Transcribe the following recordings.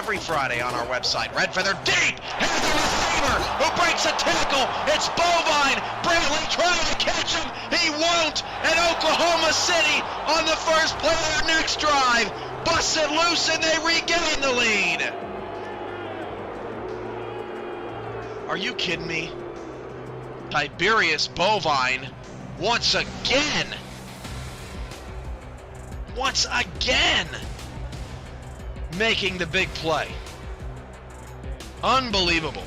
every Friday on our website. Red feather deep, has the receiver who breaks a tackle. It's Bovine. Brantley trying to catch him. He won't. And Oklahoma City on the first play of their next drive busted loose and they regain the lead. Are you kidding me? Tiberius Bovine once again making the big play. Unbelievable.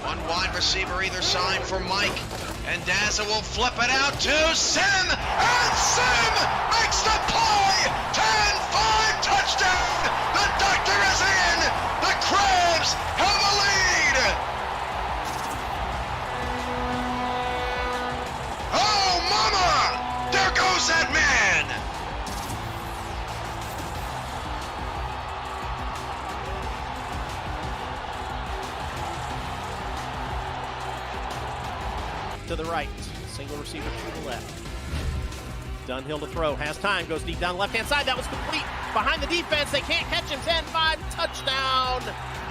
One wide receiver either side for Mike, and Daza will flip it out to Sim, and Sim makes the play. 10-5 touchdown. The doctor is in. The Crabs have a lead. Oh, mama! There goes that man. To the right, single receiver to the left. Dunhill to throw, has time, goes deep down the left-hand side. That was complete behind the defense. They can't catch him. 10-5 touchdown.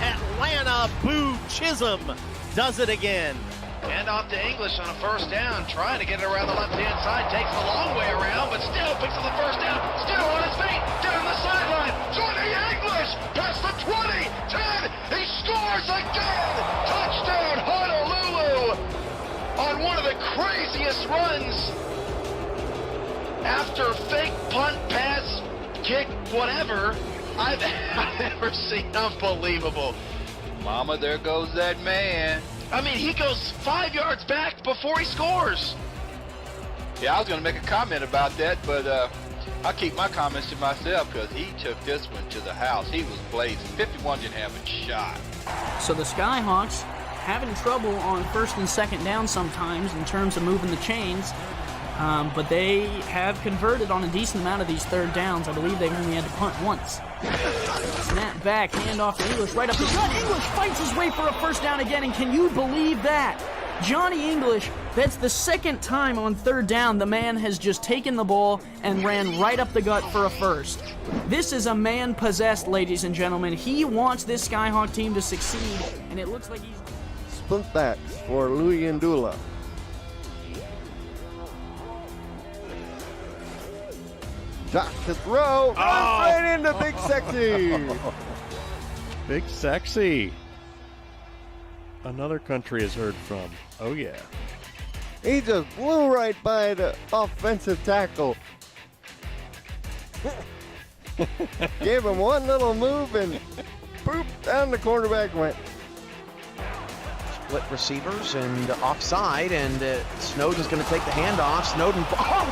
Atlanta. Boo Chisholm does it again. Hand off to English on a first down, trying to get it around the left-hand side. Takes the long way around, but still picks up the first down. Still on his feet, down the sideline. Johnny English past the 20, 10. He scores again. Touchdown, Honolulu. On one of the craziest runs after fake punt, pass, kick, whatever I've ever seen. Unbelievable. Mama, there goes that man. I mean, he goes 5 yards back before he scores. Yeah, I was going to make a comment about that, but I'll keep my comments to myself because he took this one to the house. He was blazing. 51 didn't have a shot. So the Skyhawks having trouble on first and second down sometimes in terms of moving the chains, but they have converted on a decent amount of these third downs. I believe they've only had to punt once. Snap back, handoff to English, right up the gut. English fights his way for a first down again, and can you believe that? Johnny English, that's the second time on third down the man has just taken the ball and ran right up the gut for a first. This is a man possessed, ladies and gentlemen. He wants this Skyhawk team to succeed, and it looks like he's... Split backs for Louis Ndula. Shot to throw. Right into Big Sexy. Big Sexy. Another country has heard from. Oh, yeah. He just blew right by the offensive tackle. Gave him one little move and boop, down the quarterback went. Split receivers and offside, and Snowden's going to take the handoff. Snowden,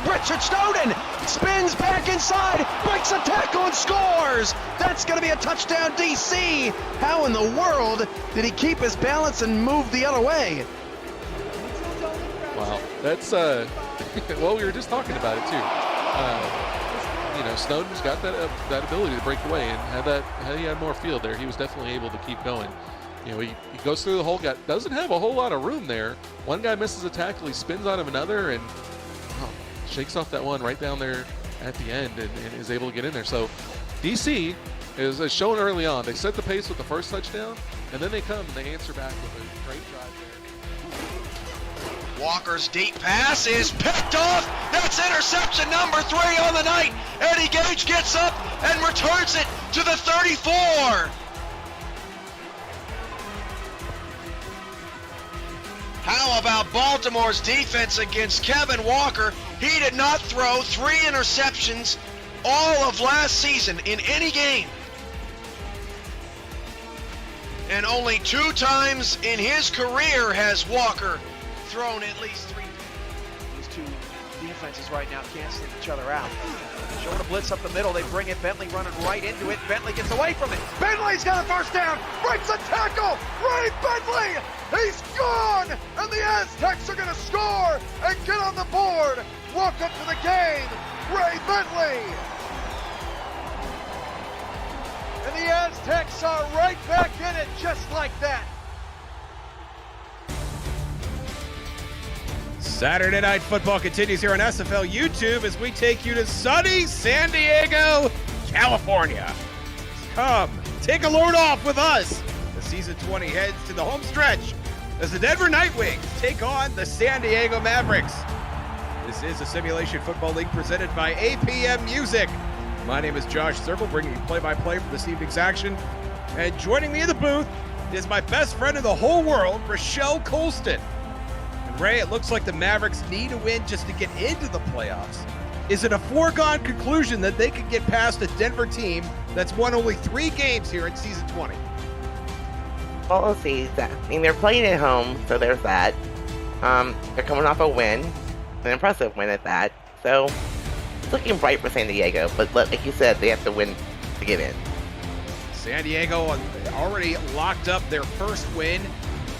Richard Snowden spins back inside, breaks a tackle and scores. That's going to be a touchdown, DC. How in the world did he keep his balance and move the other way? Wow, that's well, we were just talking about it too. You know, Snowden's got that ability to break away, and had he had more field there, he was definitely able to keep going. You know, he goes through the whole guy, doesn't have a whole lot of room there. One guy misses a tackle, he spins on him another, and shakes off that one right down there at the end and is able to get in there. So DC is shown early on. They set the pace with the first touchdown, and then they come and they answer back with a great drive there. Walker's deep pass is picked off. That's interception number 3 on the night. Eddie Gage gets up and returns it to the 34. How about Baltimore's defense against Kevin Walker? He did not throw 3 interceptions all of last season in any game. And only 2 times in his career has Walker thrown at least 3. These two defenses right now canceling each other out. Short a blitz up the middle. They bring it. Bentley running right into it. Bentley gets away from it. Bentley's got a first down. Breaks a tackle. Ray Bentley. He's gone. And the Aztecs are going to score and get on the board. Welcome to the game, Ray Bentley. And the Aztecs are right back in it just like that. Saturday Night Football continues here on SFL YouTube as we take you to sunny San Diego, California. Come, take a load off with us. The season 20 heads to the home stretch as the Denver Nightwings take on the San Diego Mavericks. This is a Simulation Football League presented by APM Music. My name is Josh Zirkle, bringing you play-by-play for this evening's action. And joining me in the booth is my best friend in the whole world, Rochelle Colston. And Ray, it looks like the Mavericks need a win just to get into the playoffs. Is it a foregone conclusion that they could get past a Denver team that's won only 3 games here in season 20? Well, we'll see. I mean, they're playing at home, so there's that. They're coming off a win, an impressive win at that. So it's looking bright for San Diego, but like you said, they have to win to get in. San Diego already locked up their first win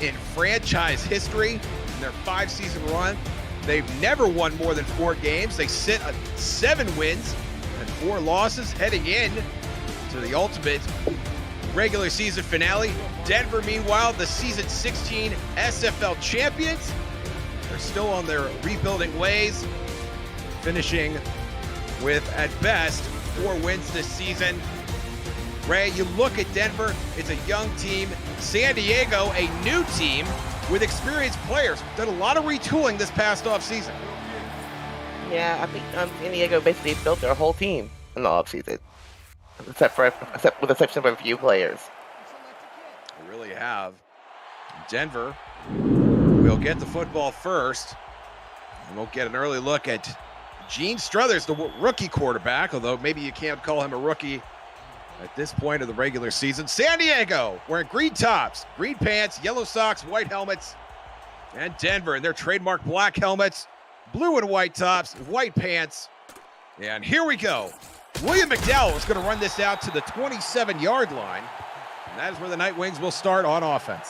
in franchise history in their 5-season run. They've never won more than 4 games. They sit at 7 wins and 4 losses heading in to the ultimate regular season finale. Denver, meanwhile, the season 16 SFL champions. They're still on their rebuilding ways, finishing with, at best, 4 wins this season. Ray, you look at Denver, it's a young team. San Diego, a new team with experienced players. Done a lot of retooling this past offseason. Yeah, I think San Diego basically built their whole team in the offseason, except with the exception of a few players. They really have. Denver will get the football first. And we'll get an early look at Gene Struthers, the rookie quarterback, although maybe you can't call him a rookie at this point of the regular season. San Diego wearing green tops, green pants, yellow socks, white helmets. And Denver in their trademark black helmets, blue and white tops, white pants. And here we go. William McDowell is going to run this out to the 27-yard line. And that is where the Nightwings will start on offense.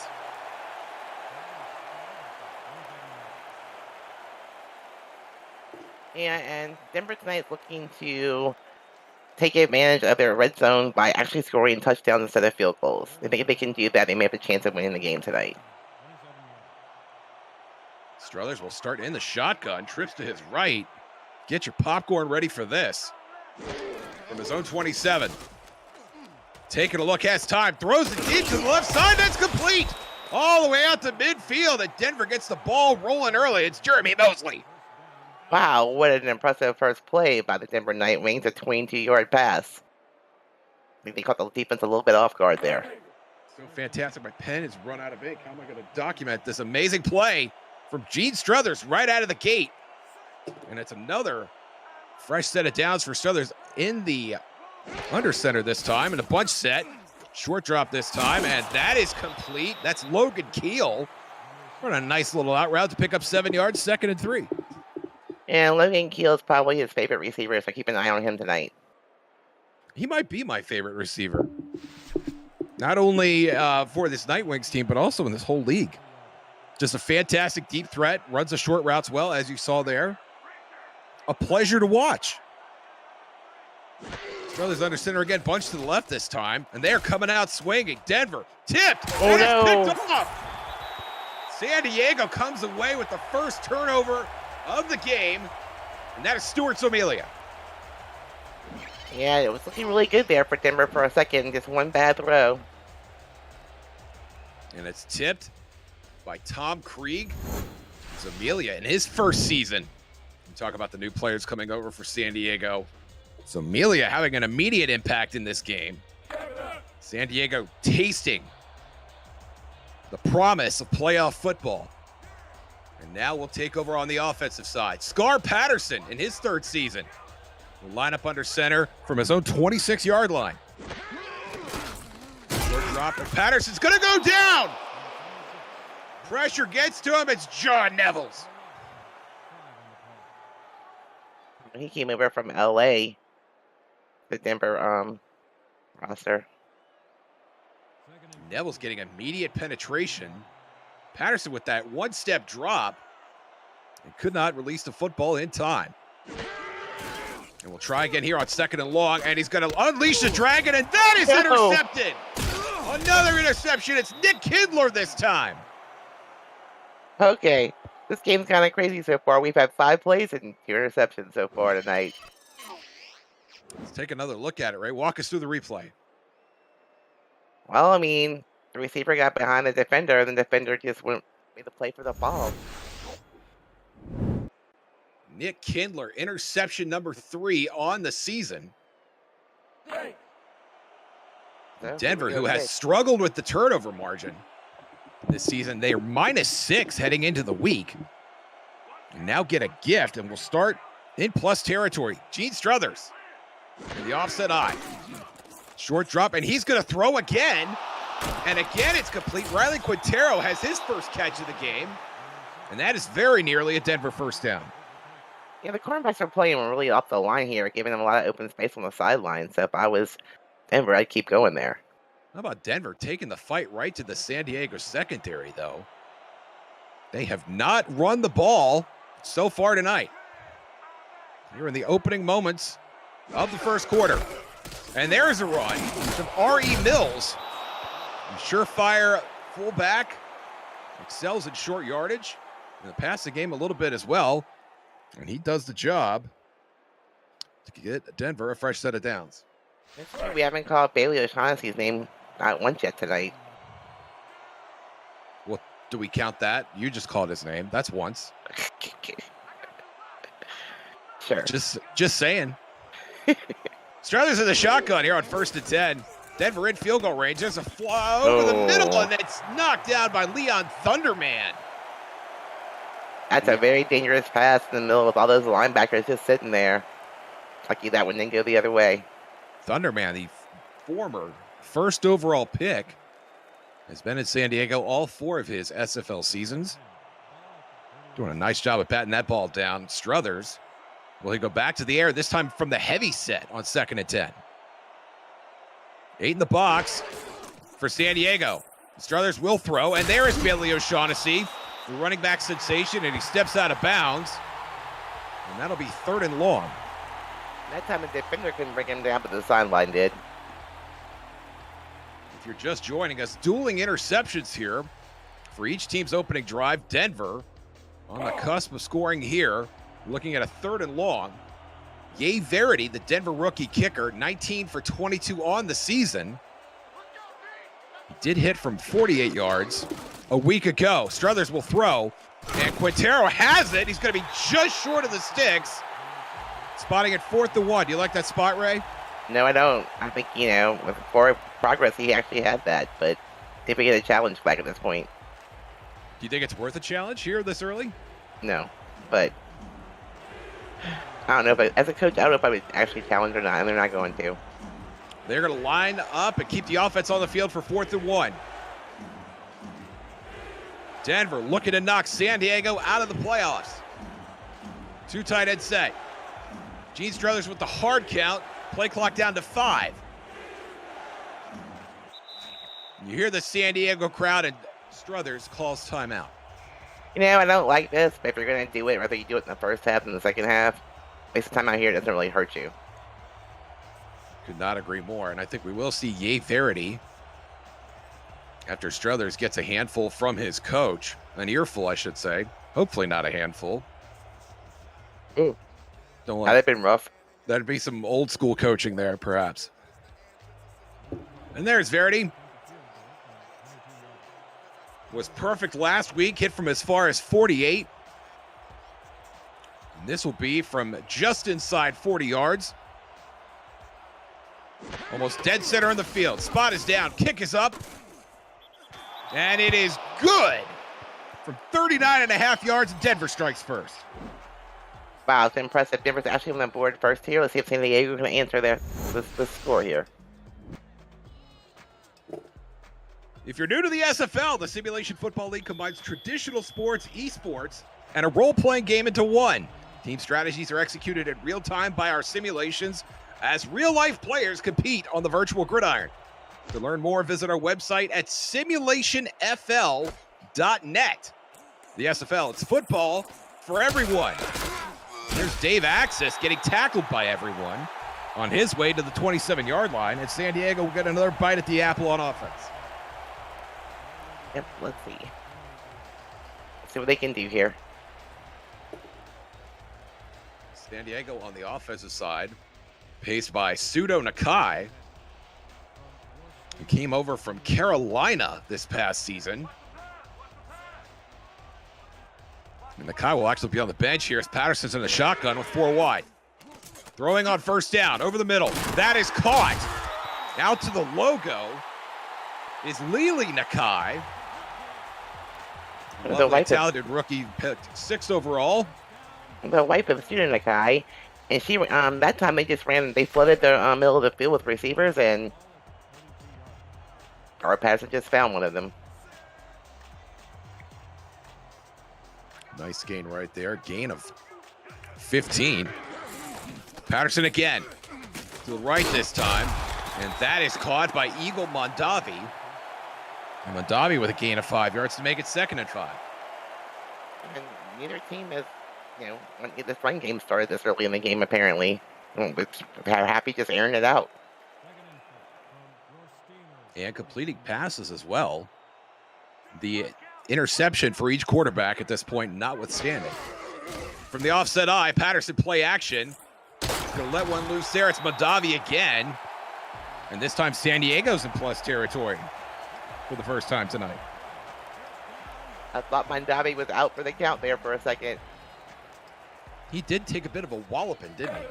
Yeah, and Denver tonight is looking to take advantage of their red zone by actually scoring touchdowns instead of field goals. I think if they can do that, they may have a chance of winning the game tonight. Struthers will start in the shotgun, trips to his right. Get your popcorn ready for this. From his own 27. Taking a look, has time, throws it deep to the left side, that's complete! All the way out to midfield, and Denver gets the ball rolling early. It's Jeremy Mosley. Wow, what an impressive first play by the Denver Nightwings, a 22-yard pass. I think they caught the defense a little bit off guard there. So fantastic. My pen has run out of ink. How am I going to document this amazing play from Gene Struthers right out of the gate? And it's another fresh set of downs for Struthers in the under center this time, and a bunch set. Short drop this time, and that is complete. That's Logan Keel. Running a nice little out route to pick up 7 yards, 2nd and 3. And Logan Keel is probably his favorite receiver, so keep an eye on him tonight. He might be my favorite receiver. Not only for this Nightwings team, but also in this whole league. Just a fantastic deep threat, runs the short routes well, as you saw there. A pleasure to watch. Struthers under center again, bunch to the left this time, and they're coming out swinging. Denver tipped. Oh, no. Picked off. San Diego comes away with the first turnover of the game, and that is Stuart Somalia. Yeah, it was looking really good there for Denver for a second. Just one bad throw. And it's tipped by Tom Krieg. Somalia in his first season. We talk about the new players coming over for San Diego. Somalia having an immediate impact in this game. San Diego tasting the promise of playoff football. And now we'll take over on the offensive side. Scar Patterson in his 3rd season will line up under center from his own 26-yard line. Short drop, and Patterson's going to go down. Pressure gets to him. It's John Nevels. He came over from LA, the Denver roster. Nevels getting immediate penetration. Patterson with that one-step drop and could not release the football in time. And we'll try again here on 2nd and long, and he's going to unleash the dragon, and that is intercepted. Another interception. It's Nick Kindler this time. Okay, This game's kind of crazy so far. We've had 5 plays and 2 interceptions so far tonight. Let's take another look at it, Ray. Walk us through the replay. Well, I mean, the receiver got behind the defender, and the defender just made the play for the ball. Nick Kindler, interception number 3 on the season. So, Denver, here we who go, has Nick. struggled with the turnover margin this season, they are -6 heading into the week. And now get a gift, and we'll start in plus territory. Gene Struthers in the offset eye. Short drop, and he's going to throw again. And again, it's complete. Riley Quintero has his first catch of the game. And that is very nearly a Denver first down. Yeah, the cornerbacks are playing really off the line here, giving them a lot of open space on the sideline. So if I was Denver, I'd keep going there. How about Denver taking the fight right to the San Diego secondary, though? They have not run the ball so far tonight. Here in the opening moments of the first quarter. And there's a run from R.E. Mills. A surefire fullback. Excels in short yardage. And the passing game a little bit as well. And he does the job to get Denver a fresh set of downs. We haven't called Bailey O'Shaughnessy's name not once yet tonight. Well, do we count that? You just called his name. That's once. Sure. Just saying. Struthers in the shotgun here on 1st and 10. Denver in field goal range. There's a fly over the middle, and it's knocked down by Leon Thunderman. That's a very dangerous pass in the middle with all those linebackers just sitting there. Lucky that one didn't go the other way. Thunderman, the former first overall pick, has been in San Diego all 4 of his SFL seasons. Doing a nice job of batting that ball down. Struthers, will he go back to the air, this time from the heavy set on 2nd and 10. 8 in the box for San Diego. Struthers will throw, and there is Bailey O'Shaughnessy, the running back sensation, and he steps out of bounds. And that'll be 3rd and long. That time the defender couldn't bring him down, but the sideline did. If you're just joining us, dueling interceptions here for each team's opening drive. Denver on the cusp of scoring here. Looking at a 3rd and long. Ye Verity, the Denver rookie kicker, 19 for 22 on the season. He did hit from 48 yards a week ago. Struthers will throw, and Quintero has it. He's going to be just short of the sticks. Spotting at 4th and 1. Do you like that spot, Ray? No, I don't. I think, with forward progress, he actually had that, but if we get a challenge flag at this point. Do you think it's worth a challenge here this early? No, but I don't know. But as a coach, I don't know if I would actually challenge or not, and they're not going to. They're going to line up and keep the offense on the field for 4th and 1. Denver looking to knock San Diego out of the playoffs. 2 tight end set. Gene Struthers with the hard count. Play clock down to 5. You hear the San Diego crowd, and Struthers calls timeout. I don't like this, but if you're going to do it, whether you do it in the first half or the second half, waste of time out here doesn't really hurt you. Could not agree more. And I think we will see Ye Verity after Struthers gets a handful from his coach. An earful, I should say. Hopefully not a handful. Ooh. Don't That'd have been rough. That'd be some old school coaching there, perhaps. And there's Verity. Was perfect last week, hit from as far as 48. And this will be from just inside 40 yards. Almost dead center in the field. Spot is down, kick is up. And it is good. From 39.5 yards, Denver strikes first. Wow, it's impressive. Denver's actually on the board first here. Let's see if San Diego can answer the score here. If you're new to the SFL, the Simulation Football League combines traditional sports, esports, and a role-playing game into one. Team strategies are executed in real time by our simulations as real-life players compete on the virtual gridiron. To learn more, visit our website at simulationfl.net. The SFL, it's football for everyone. There's Dave Axis getting tackled by everyone on his way to the 27-yard line, and San Diego will get another bite at the apple on offense. Yep, let's see. Let's see what they can do here. San Diego on the offensive side, paced by Pseudo Nakai, who came over from Carolina this past season. And Nakai will actually be on the bench here as Patterson's in the shotgun with 4 wide. Throwing on first down, over the middle. That is caught. Out to the logo is Lily Nakai. Lovely, talented rookie, picked 6th overall. The wife of Pseudo Nakai, and she that time they flooded the middle of the field with receivers, and our Patterson just found one of them. Nice gain right there. Gain of 15. Patterson again. To the right this time. And that is caught by Eagle Mondavi. And Mondavi with a gain of 5 yards to make it 2nd and 5. And neither team has, when this run game started this early in the game, apparently. They're happy just airing it out. And completing passes as well. The interception for each quarterback at this point notwithstanding. From the offset eye, Patterson play action. Gonna let one loose there. It's Mondavi again. And this time San Diego's in plus territory for the first time tonight. I thought Mondavi was out for the count there for a second. He did take a bit of a walloping, didn't he?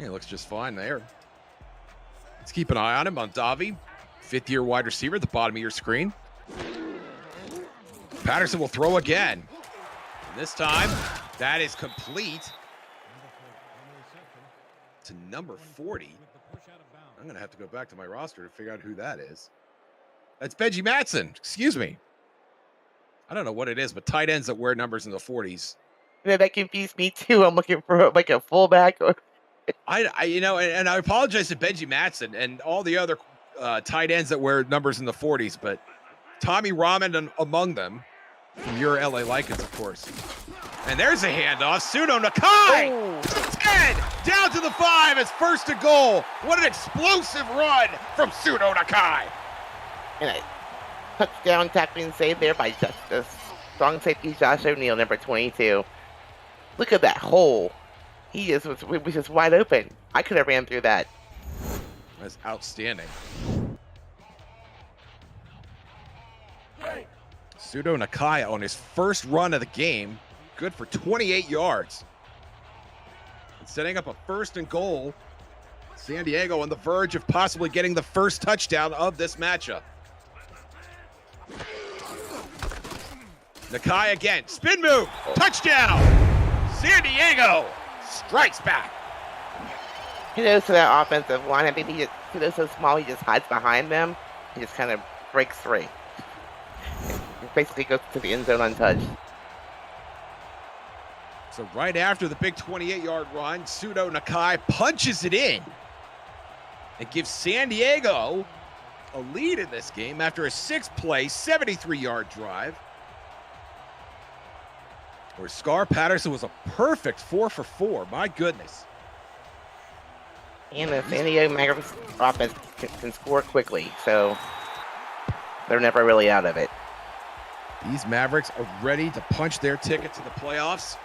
Yeah, looks just fine there. Let's keep an eye on him. Mondavi, 5th-year wide receiver at the bottom of your screen. Patterson will throw again. And this time, that is complete to number 40. I'm going to have to go back to my roster to figure out who that is. That's Benji Matson. Excuse me. I don't know what it is, but tight ends that wear numbers in the 40s. Yeah, that confused me too. I'm looking for like a fullback or... I I apologize to Benji Matson and all the other tight ends that wear numbers in the 40s, but Tommy Rahman among them, from your LA Lycans, of course. And there's a handoff. Pseudo Nakai! Oh. 10! Down to the 5. It's 1st to goal. What an explosive run from Pseudo Nakai! And a touchdown tackling save there by Justice. Strong safety Josh O'Neal, number 22. Look at that hole. He was just wide open. I could have ran through that. That's outstanding. Pseudo Nakai on his first run of the game. Good for 28 yards. And setting up a 1st and goal. San Diego on the verge of possibly getting the first touchdown of this matchup. Nakai again. Spin move. Touchdown. San Diego strikes back. Kudos to that offensive line. I think he's so small, he just hides behind them. He just kind of breaks free. He basically goes to the end zone untouched. So right after the big 28-yard run, Pseudo Nakai punches it in and gives San Diego a lead in this game after a 6-play, 73-yard drive, where Scar Patterson was a perfect 4 for 4. My goodness. And the San Diego Mavericks offense can score quickly, so they're never really out of it. These Mavericks are ready to punch their ticket to the playoffs.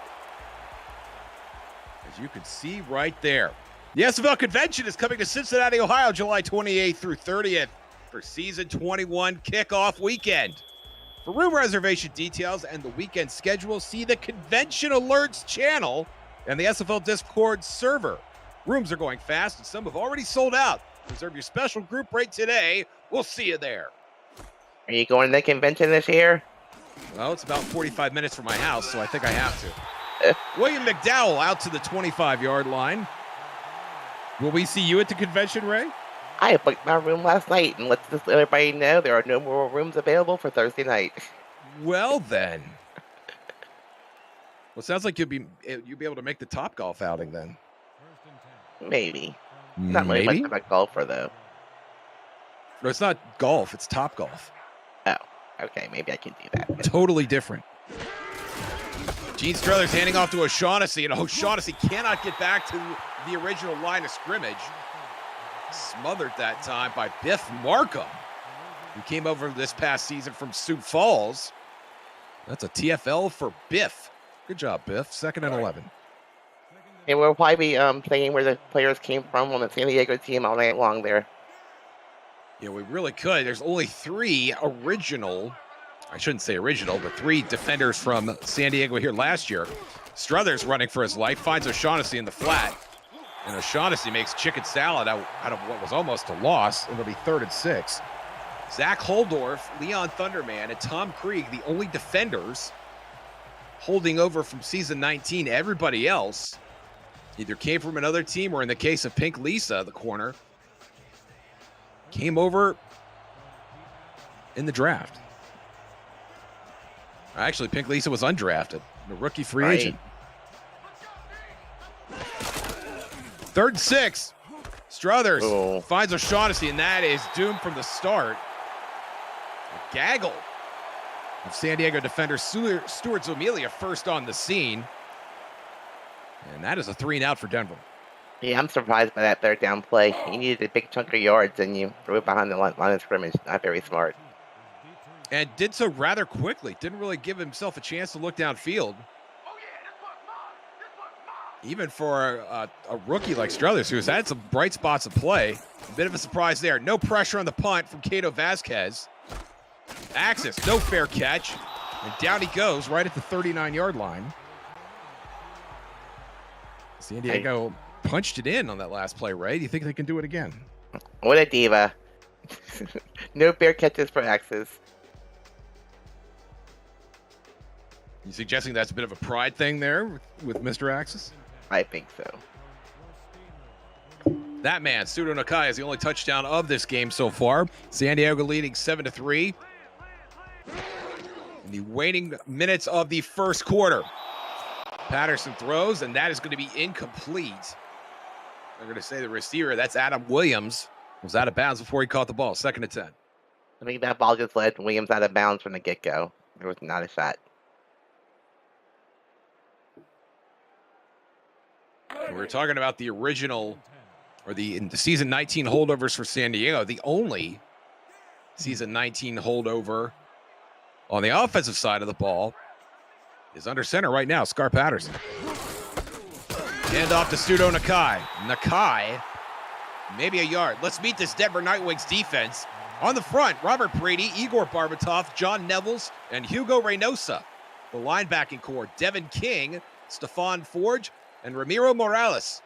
As you can see right there. The SFL Convention is coming to Cincinnati, Ohio, July 28th through 30th for Season 21 kickoff weekend. For room reservation details and the weekend schedule, see the Convention Alerts channel and the SFL Discord server. Rooms are going fast, and some have already sold out. Reserve your special group rate today. We'll see you there. Are you going to the convention this year? Well, it's about 45 minutes from my house, so I think I have to. William McDowell out to the 25-yard line. Will we see you at the convention, Ray? I booked my room last night, and let's just let everybody know there are no more rooms available for Thursday night. Well, then. Well, it sounds like you'll be able to make the Top Golf outing then. Maybe. Not really much of a golfer, though. No, it's not golf. It's Top Golf. Oh, okay. Maybe I can do that. Totally different. Gene Struthers handing off to O'Shaughnessy, and O'Shaughnessy cannot get back to the original line of scrimmage. Smothered that time by Biff Markham, who came over this past season from Sioux Falls. That's a TFL for Biff. Good job, Biff. 2nd and 11. And we'll probably be saying where the players came from on the San Diego team all night long there. Yeah, we really could. There's only 3 original, I shouldn't say original, but 3 defenders from San Diego here last year. Struthers running for his life, finds O'Shaughnessy in the flat. And O'Shaughnessy makes chicken salad out of what was almost a loss. It'll be 3rd and 6. Zach Holdorf, Leon Thunderman, and Tom Krieg, the only defenders holding over from season 19. Everybody else either came from another team or, in the case of Pink Lisa, the corner, came over in the draft. Actually, Pink Lisa was undrafted, a rookie free agent. 3rd and 6. Struthers finds O'Shaughnessy, and that is doomed from the start. A gaggle of San Diego defender Stuart Zomelia first on the scene. And that is a 3-and-out for Denver. Yeah, I'm surprised by that 3rd down play. You needed a big chunk of yards, and you threw it behind the line of scrimmage. Not very smart. And did so rather quickly. Didn't really give himself a chance to look downfield. Even for a rookie like Struthers, who's had some bright spots of play. A bit of a surprise there. No pressure on the punt from Cato Vasquez. Axis, no fair catch. And down he goes right at the 39-yard line. San Diego punched it in on that last play, Ray. Do you think they can do it again? What a diva. No fair catches for Axis. You suggesting that's a bit of a pride thing there with Mr. Axis? I think so. That man, Pseudo Nakai, is the only touchdown of this game so far. San Diego leading 7-3. In the waning minutes of the first quarter. Patterson throws, and that is going to be incomplete. They're going to say the receiver, that's Adam Williams, was out of bounds before he caught the ball. 2nd and 10. I think that ball just led Williams out of bounds from the get-go. There was not a shot. We're talking about the original, or the season 19 holdovers for San Diego. The only season 19 holdover on the offensive side of the ball is under center right now, Scar Patterson. Hand off to Pseudo Nakai. Nakai, maybe a yard. Let's meet this Denver Nightwings defense. On the front, Robert Brady, Igor Barbatov, John Nevels, and Hugo Reynosa. The linebacking core, Devin King, Stephon Forge, and Ramiro Morales.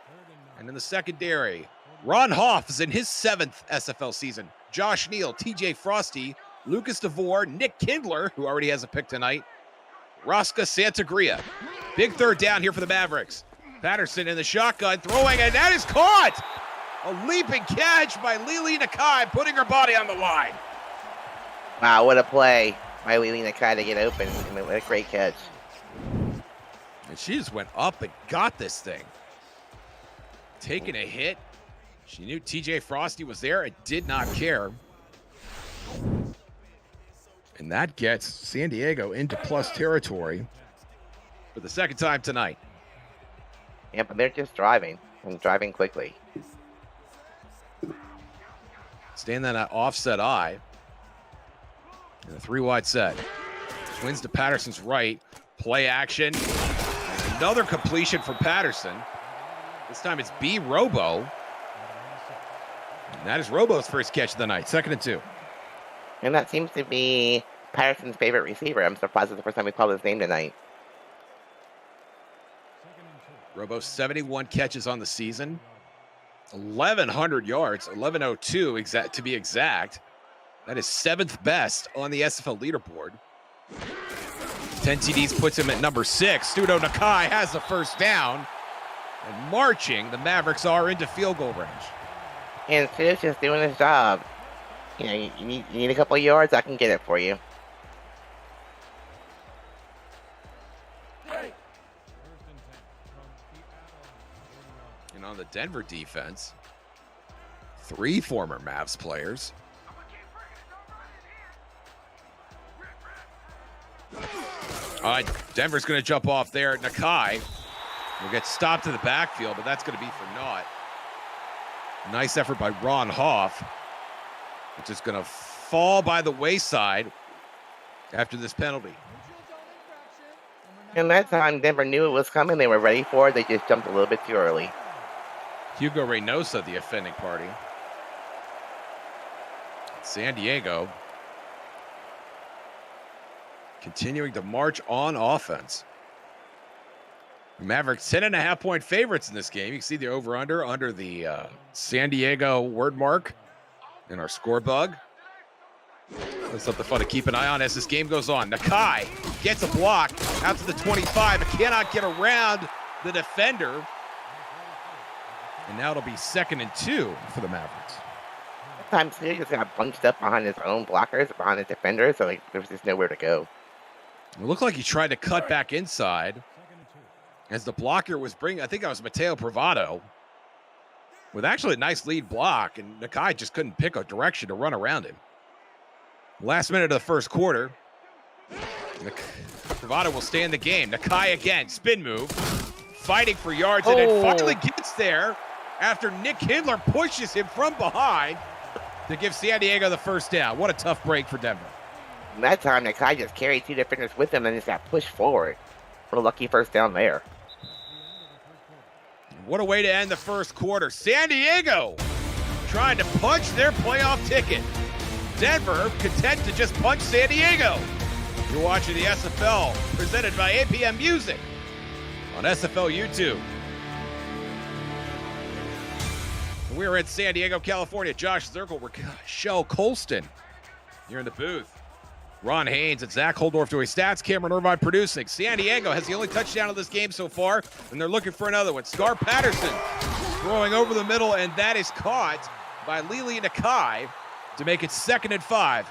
And in the secondary, Ron Hoff is in his 7th SFL season. Josh Neal, TJ Frosty, Lucas DeVore, Nick Kindler, who already has a pick tonight, Rosca Santagria. Big 3rd down here for the Mavericks. Patterson in the shotgun, throwing, and that is caught! A leaping catch by Lili Nakai, putting her body on the line. Wow, what a play by Lili Nakai to get open. What a great catch. And she just went up and got this thing. Taking a hit. She knew TJ Frosty was there and did not care. And that gets San Diego into plus territory for the 2nd time tonight. Yeah, but they're just driving, and driving quickly. Staying that offset eye. And a 3-wide set. Twins to Patterson's right. Play action. Another completion for Patterson. This time it's B. Robo. And that is Robo's first catch of the night. 2nd and 2. And that seems to be Patterson's favorite receiver. I'm surprised it's the first time we called his name tonight. Robo, 71 catches on the season. 1,100 yards, 1,102 to be exact. That is 7th best on the SFL leaderboard. 10 TDs puts him at number 6. Pseudo Nakai has the first down. And marching, the Mavericks are into field goal range. And Sid's just doing his job. You know, you need a couple of yards, I can get it for you. And on the Denver defense, 3 former Mavs players. All right, Denver's going to jump off there. Nakai will get stopped in the backfield, but that's going to be for naught. Nice effort by Ron Hoff, which is going to fall by the wayside after this penalty. And that time, Denver knew it was coming. They were ready for it. They just jumped a little bit too early. Hugo Reynosa, the offending party. San Diego continuing to march on offense. Mavericks 10.5-point favorites in this game. You can see the over-under the San Diego word mark in our score bug. That's something fun to keep an eye on as this game goes on. Nakai gets a block out to the 25, but cannot get around the defender. And now it'll be 2nd and 2 for the Mavericks. Sometimes he just got bunched up behind his own blockers, behind his defenders, so there was just nowhere to go. It looked like he tried to cut back inside as the blocker was bringing, I think that was Mateo Privado, with actually a nice lead block, and Nakai just couldn't pick a direction to run around him. Last minute of the first quarter. Privado will stay in the game. Nakai again, spin move, fighting for yards, and then finally gets there after Nick Kindler pushes him from behind to give San Diego the first down. What a tough break for Denver. And that time, Nakai just carried 2 defenders with him and just got pushed forward. What a lucky first down there. What a way to end the first quarter. San Diego trying to punch their playoff ticket. Denver content to just punch San Diego. You're watching the SFL presented by APM Music on SFL YouTube. We're in San Diego, California. Josh Zirkle, Shell Colston. You're in the booth. Ron Haynes and Zach Holdorf doing stats. Cameron Irvine producing. San Diego has the only touchdown of this game so far, and they're looking for another one. Scar Patterson throwing over the middle, and that is caught by Lili Nakai to make it 2nd and 5.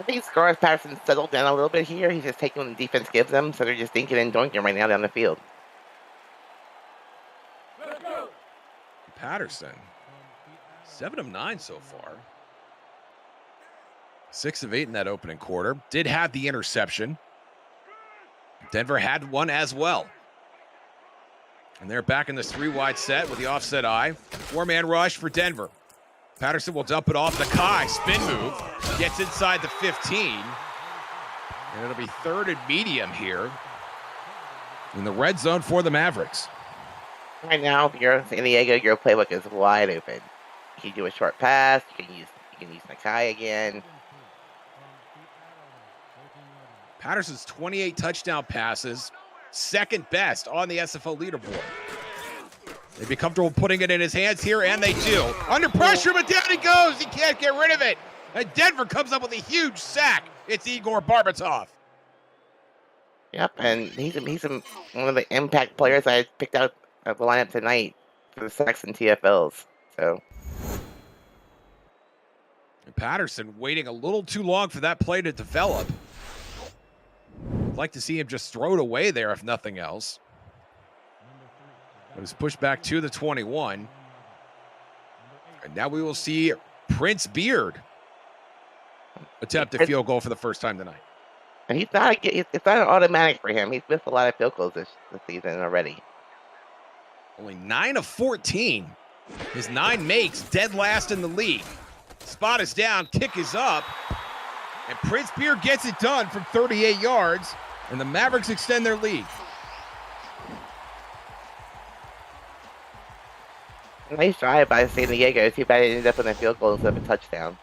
I think Scar Patterson settled down a little bit here. He's just taking what the defense gives them, so they're just dinking and doinking right now down the field. Patterson, 7 of 9 so far. 6 of 8 in that opening quarter. Did have the interception. Denver had one as well. And they're back in this 3-wide set with the offset eye. 4-man rush for Denver. Patterson will dump it off. Nakai, spin move, gets inside the 15. And it'll be 3rd and medium here in the red zone for the Mavericks. Right now, if you're San Diego, your playbook is wide open. You can do a short pass. You can use Nakai again. Patterson's 28 touchdown passes, 2nd best on the SFL leaderboard. They'd be comfortable putting it in his hands here, and they do. Under pressure, but down he goes. He can't get rid of it. And Denver comes up with a huge sack. It's Igor Barbatov. Yep, and he's one of the impact players I picked out of the lineup tonight for the sacks and TFLs. So. And Patterson waiting a little too long for that play to develop. I'd like to see him just throw it away there, if nothing else. But it's pushed back to the 21. And now we will see Prince Beard attempt a field goal for the first time tonight. And it's not an automatic for him. He's missed a lot of field goals this season already. Only 9 of 14. His 9 makes, dead last in the league. Spot is down, kick is up. And Prince Beard gets it done from 38 yards. And the Mavericks extend their lead. Nice drive by San Diego. Too bad it ended up in a field goal instead of a touchdown.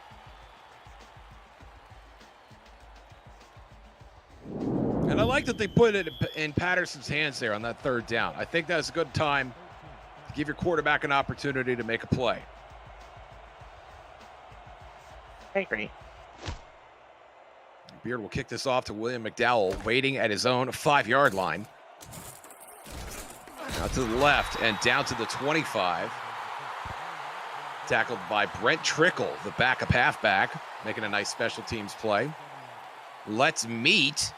And I like that they put it in Patterson's hands there on that 3rd down. I think that's a good time to give your quarterback an opportunity to make a play. I agree. Beard will kick this off to William McDowell, waiting at his own 5-yard line. Now to the left and down to the 25. Tackled by Brent Trickle, the backup halfback, making a nice special teams play. Let's meet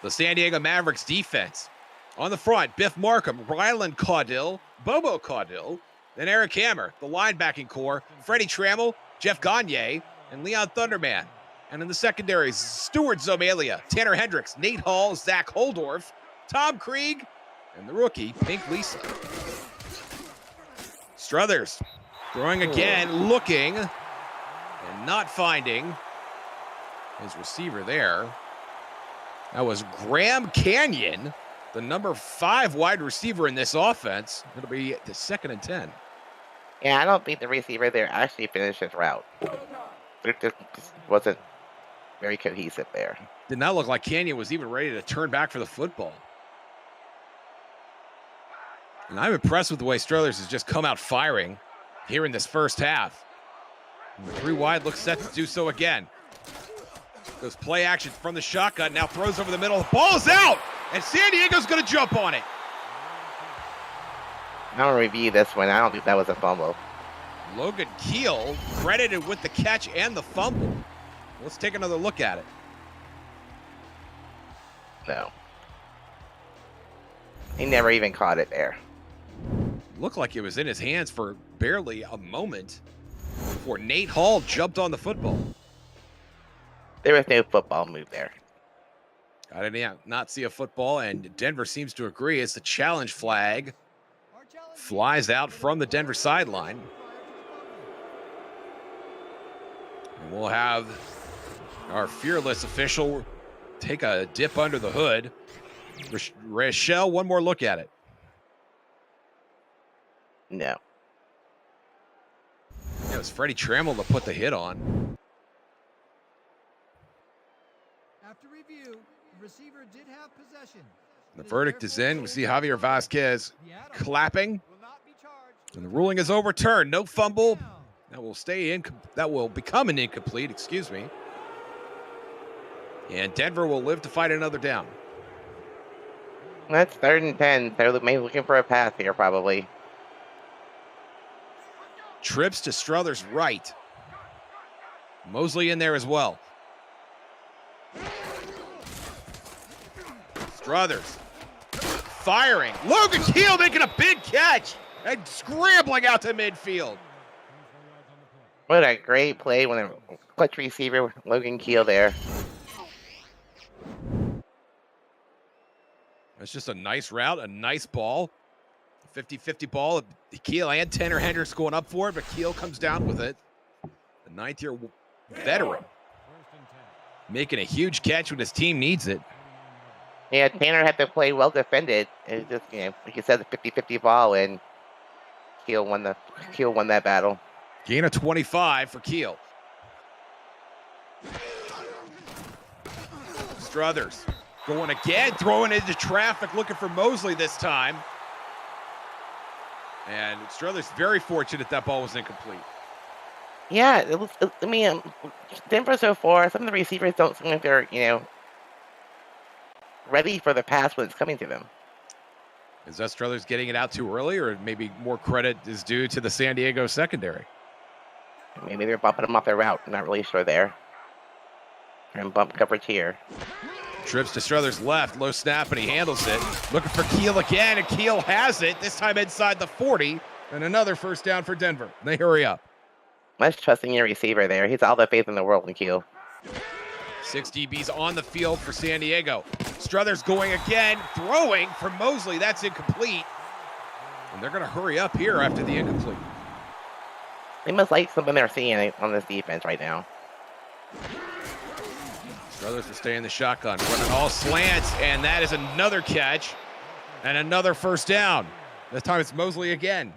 the San Diego Mavericks defense. On the front, Biff Markham, Ryland Caudill, Bobo Caudill, then Eric Hammer, the linebacking core, Freddie Trammell, Jeff Gagne, and Leon Thunderman. And in the secondaries, Stuart Zomalia, Tanner Hendricks, Nate Hall, Zach Holdorf, Tom Krieg, and the rookie, Pink Lisa. Struthers throwing again, looking, and not finding his receiver there. That was Graham Canyon, the number 5 wide receiver in this offense. It'll be the 2nd and 10. Yeah, I don't think the receiver there actually finished his route. It just wasn't very cohesive there. Did not look like Canyon was even ready to turn back for the football. And I'm impressed with the way Struthers has just come out firing here in this first half. And the 3 wide looks set to do so again. Goes play action from the shotgun, now throws over the middle. The ball's out, and San Diego's going to jump on it. I'm going to review this one. I don't think that was a fumble. Logan Keel credited with the catch and the fumble. Let's take another look at it. No. He never even caught it there. Looked like it was in his hands for barely a moment before Nate Hall jumped on the football. There was no football move there. I did not see a football, and Denver seems to agree as the challenge flag flies out from the Denver sideline. And we'll have our fearless official take a dip under the hood. Rochelle, one more look at it. No. It was Freddie Trammell to put the hit on. After review, the receiver did have possession. The verdict is in. We see Javier Vasquez clapping. And the ruling is overturned. No fumble. That will stay in. That will become an incomplete, excuse me. And Denver will live to fight another down. That's 3rd and 10. They're maybe looking for a pass here, probably. Trips to Struthers' right. Mosley in there as well. Struthers firing. Logan Keel making a big catch and scrambling out to midfield. What a great play when a clutch receiver, Logan Keel there. That's just a nice route, a nice ball. 50-50 ball. Keel and Tanner Hendricks going up for it, but Keel comes down with it. The 9th-year veteran making a huge catch when his team needs it. Yeah, Tanner had to play well defended. It was just, like you said, the 50-50 ball, and Keel won that battle. Gain of 25 for Keel. Struthers going again, throwing into traffic, looking for Mosley this time. And Struthers very fortunate that ball was incomplete. Yeah, it was. I mean, Denver so far, some of the receivers don't seem like they're, ready for the pass when it's coming to them. Is that Struthers getting it out too early, or maybe more credit is due to the San Diego secondary? Maybe they're bumping them off their route. I'm not really sure there. And bump coverage here. Trips to Struthers' left, low snap, and he handles it. Looking for Keel again, and Keel has it, this time inside the 40, and another first down for Denver. They hurry up. Much trusting your receiver there. He's all the faith in the world in Keel. 6 DBs on the field for San Diego. Struthers going again, throwing for Mosley. That's incomplete. And they're going to hurry up here after the incomplete. They must like something they're seeing on this defense right now. Struthers will stay in the shotgun, running all slants, and that is another catch and another first down. This time it's Mosley again.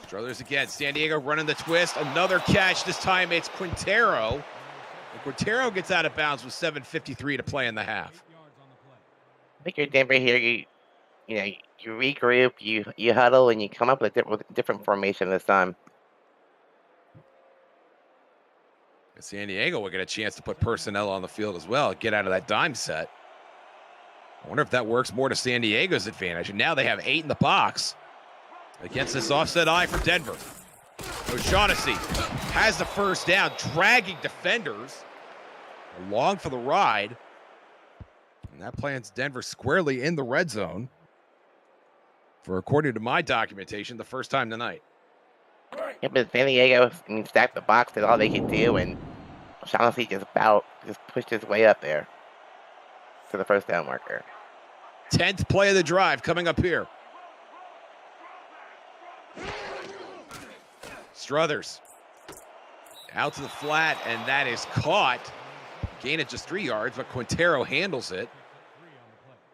Struthers again. San Diego running the twist. Another catch. This time it's Quintero. And Quintero gets out of bounds with 7:53 to play in the half. I think you're Denver here. You regroup, you huddle, and you come up with a different formation this time. San Diego will get a chance to put personnel on the field as well, get out of that dime set. I wonder if that works more to San Diego's advantage. And now they have 8 in the box against this offset eye for Denver. O'Shaughnessy has the first down, dragging defenders along for the ride. And that plants Denver squarely in the red zone for, according to my documentation, the first time tonight. Yeah, but San Diego, stacked the box, did all they could do, and O'Shaughnessy just pushed his way up there to the first down marker. 10th play of the drive coming up here. Struthers Out to the flat, and that is caught. Gain it just 3 yards, but Quintero handles it.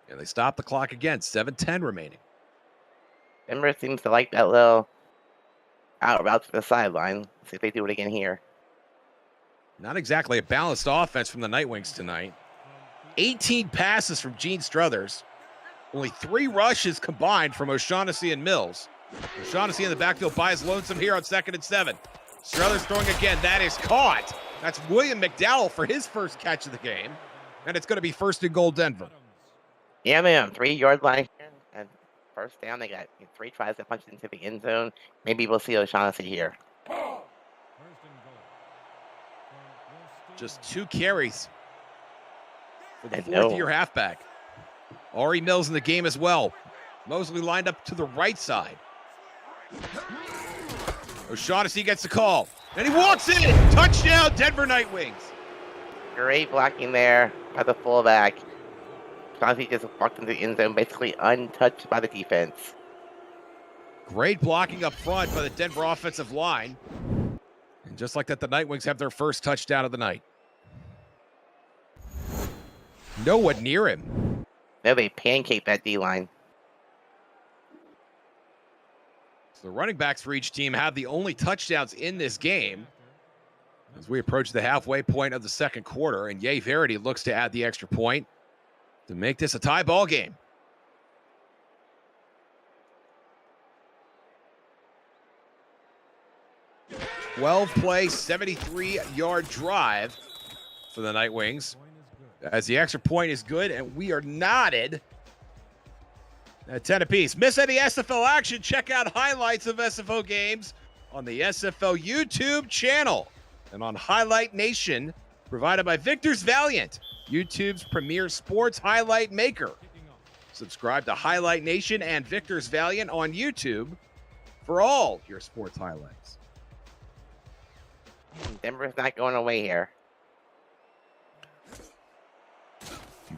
And they stop the clock again, 7:10 remaining. Denver seems to like that little out route to the sideline. See if they do it again here. Not exactly a balanced offense from the Nightwings tonight. 18 passes from Gene Struthers. Only 3 rushes combined from O'Shaughnessy and Mills. O'Shaughnessy in the backfield buys lonesome here on 2nd and 7. Struthers throwing again. That is caught. That's William McDowell for his first catch of the game. And it's going to be 1st and goal Denver. Yeah, man, 3-yard line here. And first down, they got 3 tries to punch it into the end zone. Maybe we'll see O'Shaughnessy here. Just 2 carries for the fourth-year halfback. Ari Mills in the game as well. Mosley lined up to the right side. O'Shaughnessy gets the call. And he walks in. Touchdown, Denver Nightwings. Great blocking there by the fullback. O'Shaughnessy just walked into the end zone, basically untouched by the defense. Great blocking up front by the Denver offensive line. And just like that, the Nightwings have their first touchdown of the night. No one near him. No, they pancake that D-line. So the running backs for each team have the only touchdowns in this game as we approach the halfway point of the second quarter, and Ye Verity looks to add the extra point to make this a tie ball game. Play, 73-yard drive for the Nightwings, as the extra point is good, and we are knotted at 10 apiece. Miss any SFL action? Check out highlights of SFL games on the SFL YouTube channel and on Highlight Nation, provided by Victor's Valiant, YouTube's premier sports highlight maker. Subscribe to Highlight Nation and Victor's Valiant on YouTube for all your sports highlights. Denver's not going away here.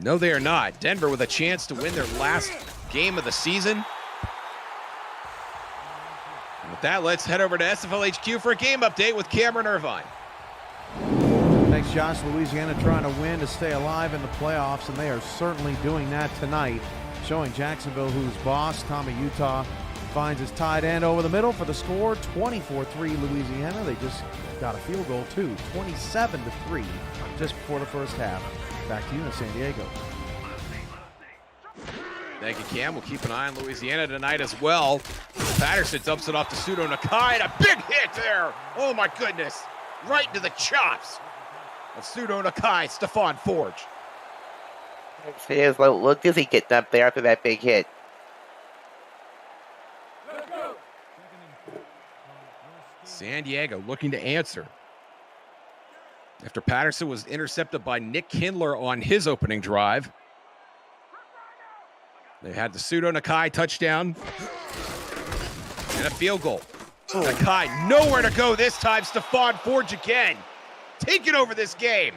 No, they are not. Denver with a chance to win their last game of the season. And with that, let's head over to SFL HQ for a game update with Cameron Irvine. Thanks, Josh. Louisiana trying to win to stay alive in the playoffs, and they are certainly doing that tonight. Showing Jacksonville who's boss. Tommy Utah finds his tight end over the middle for the score. 24-3 Louisiana. They just got a field goal too. 27-3 just before the first half. Back to you in San Diego. Thank you, Cam. We'll keep an eye on Louisiana tonight as well. Patterson dumps it off to Pseudo Nakai, and a big hit there. Oh my goodness. Right into the chops of Pseudo Nakai, Stephon Forge. He is a little dizzy getting up there after that big hit. San Diego looking to answer after Patterson was intercepted by Nick Kindler on his opening drive. They had the Pseudo Nakai touchdown and a field goal. Nakai nowhere to go this time. Stephon Forge again taking over this game.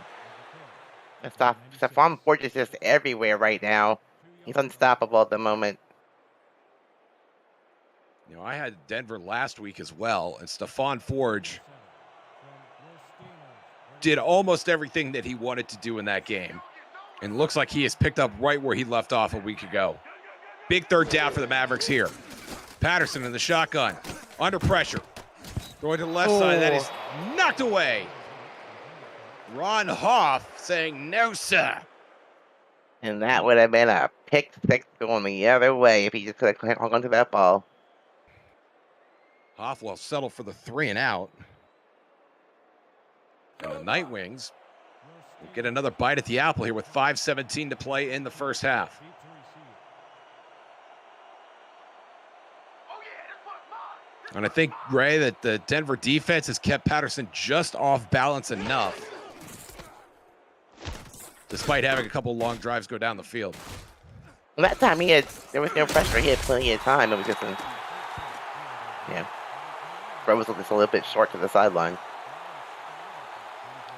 Stephon Forge is just everywhere right now. He's unstoppable at the moment. You know, I had Denver last week as well, and Stephon Forge did almost everything that he wanted to do in that game. And looks like he has picked up right where he left off a week ago. Big third down for the Mavericks here. Patterson in the shotgun, under pressure. Going to the left side, that is knocked away. Ron Hoff saying, no, sir. And that would have been a pick six going the other way if he just could have hung onto that ball. Hoff will settle for the 3 and out. And the Nightwings will get another bite at the apple here with 5:17 to play in the first half. And I think, Ray, that the Denver defense has kept Patterson just off balance enough, despite having a couple long drives go down the field. Well, that time there was no pressure. He had plenty of time. It was just throw was just a little bit short to the sideline.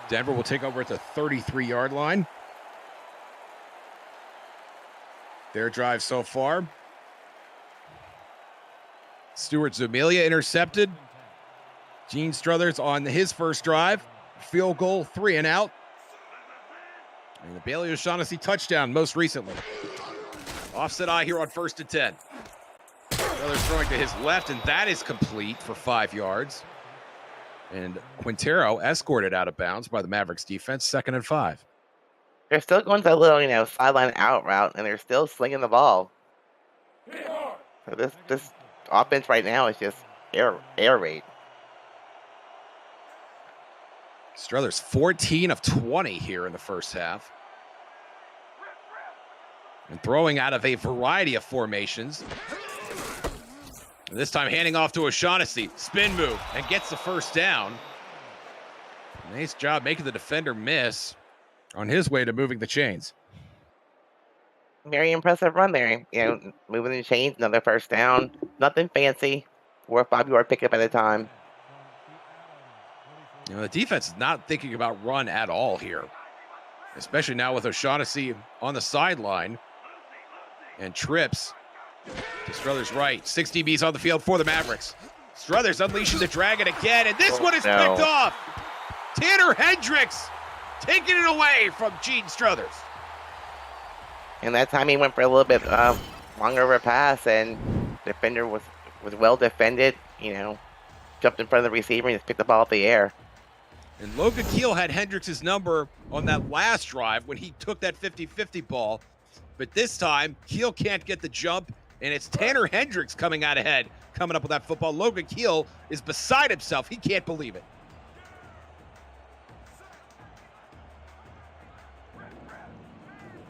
Denver will take over at the 33-yard line. Their drive so far. Stuart Zumilia intercepted. Gene Struthers on his first drive. Field goal, 3 and out. And the Bailey O'Shaughnessy touchdown most recently. Offset eye here on 1st and 10. Struthers throwing to his left, and that is complete for 5 yards. And Quintero escorted out of bounds by the Mavericks defense, 2nd and 5. They're still going to a little, sideline out route, and they're still slinging the ball. So this offense right now is just air raid. Struthers 14 of 20 here in the first half. And throwing out of a variety of formations. And this time handing off to O'Shaughnessy. Spin move and gets the first down. Nice job making the defender miss on his way to moving the chains. Very impressive run there. Moving the chains, another first down. Nothing fancy. 4 or 5 yard pickup at a time. The defense is not thinking about run at all here. Especially now with O'Shaughnessy on the sideline. And trips to Struthers' right. 6 DBs on the field for the Mavericks. Struthers unleashing the dragon again, and this one is picked off. Tanner Hendricks taking it away from Gene Struthers. And that time he went for a little bit longer of a pass, and defender was well defended. Jumped in front of the receiver and just picked the ball up the air. And Logan Keel had Hendricks' number on that last drive when he took that 50-50 ball. But this time, Keel can't get the jump, and it's Tanner Hendricks coming out ahead, coming up with that football. Logan Keel is beside himself. He can't believe it.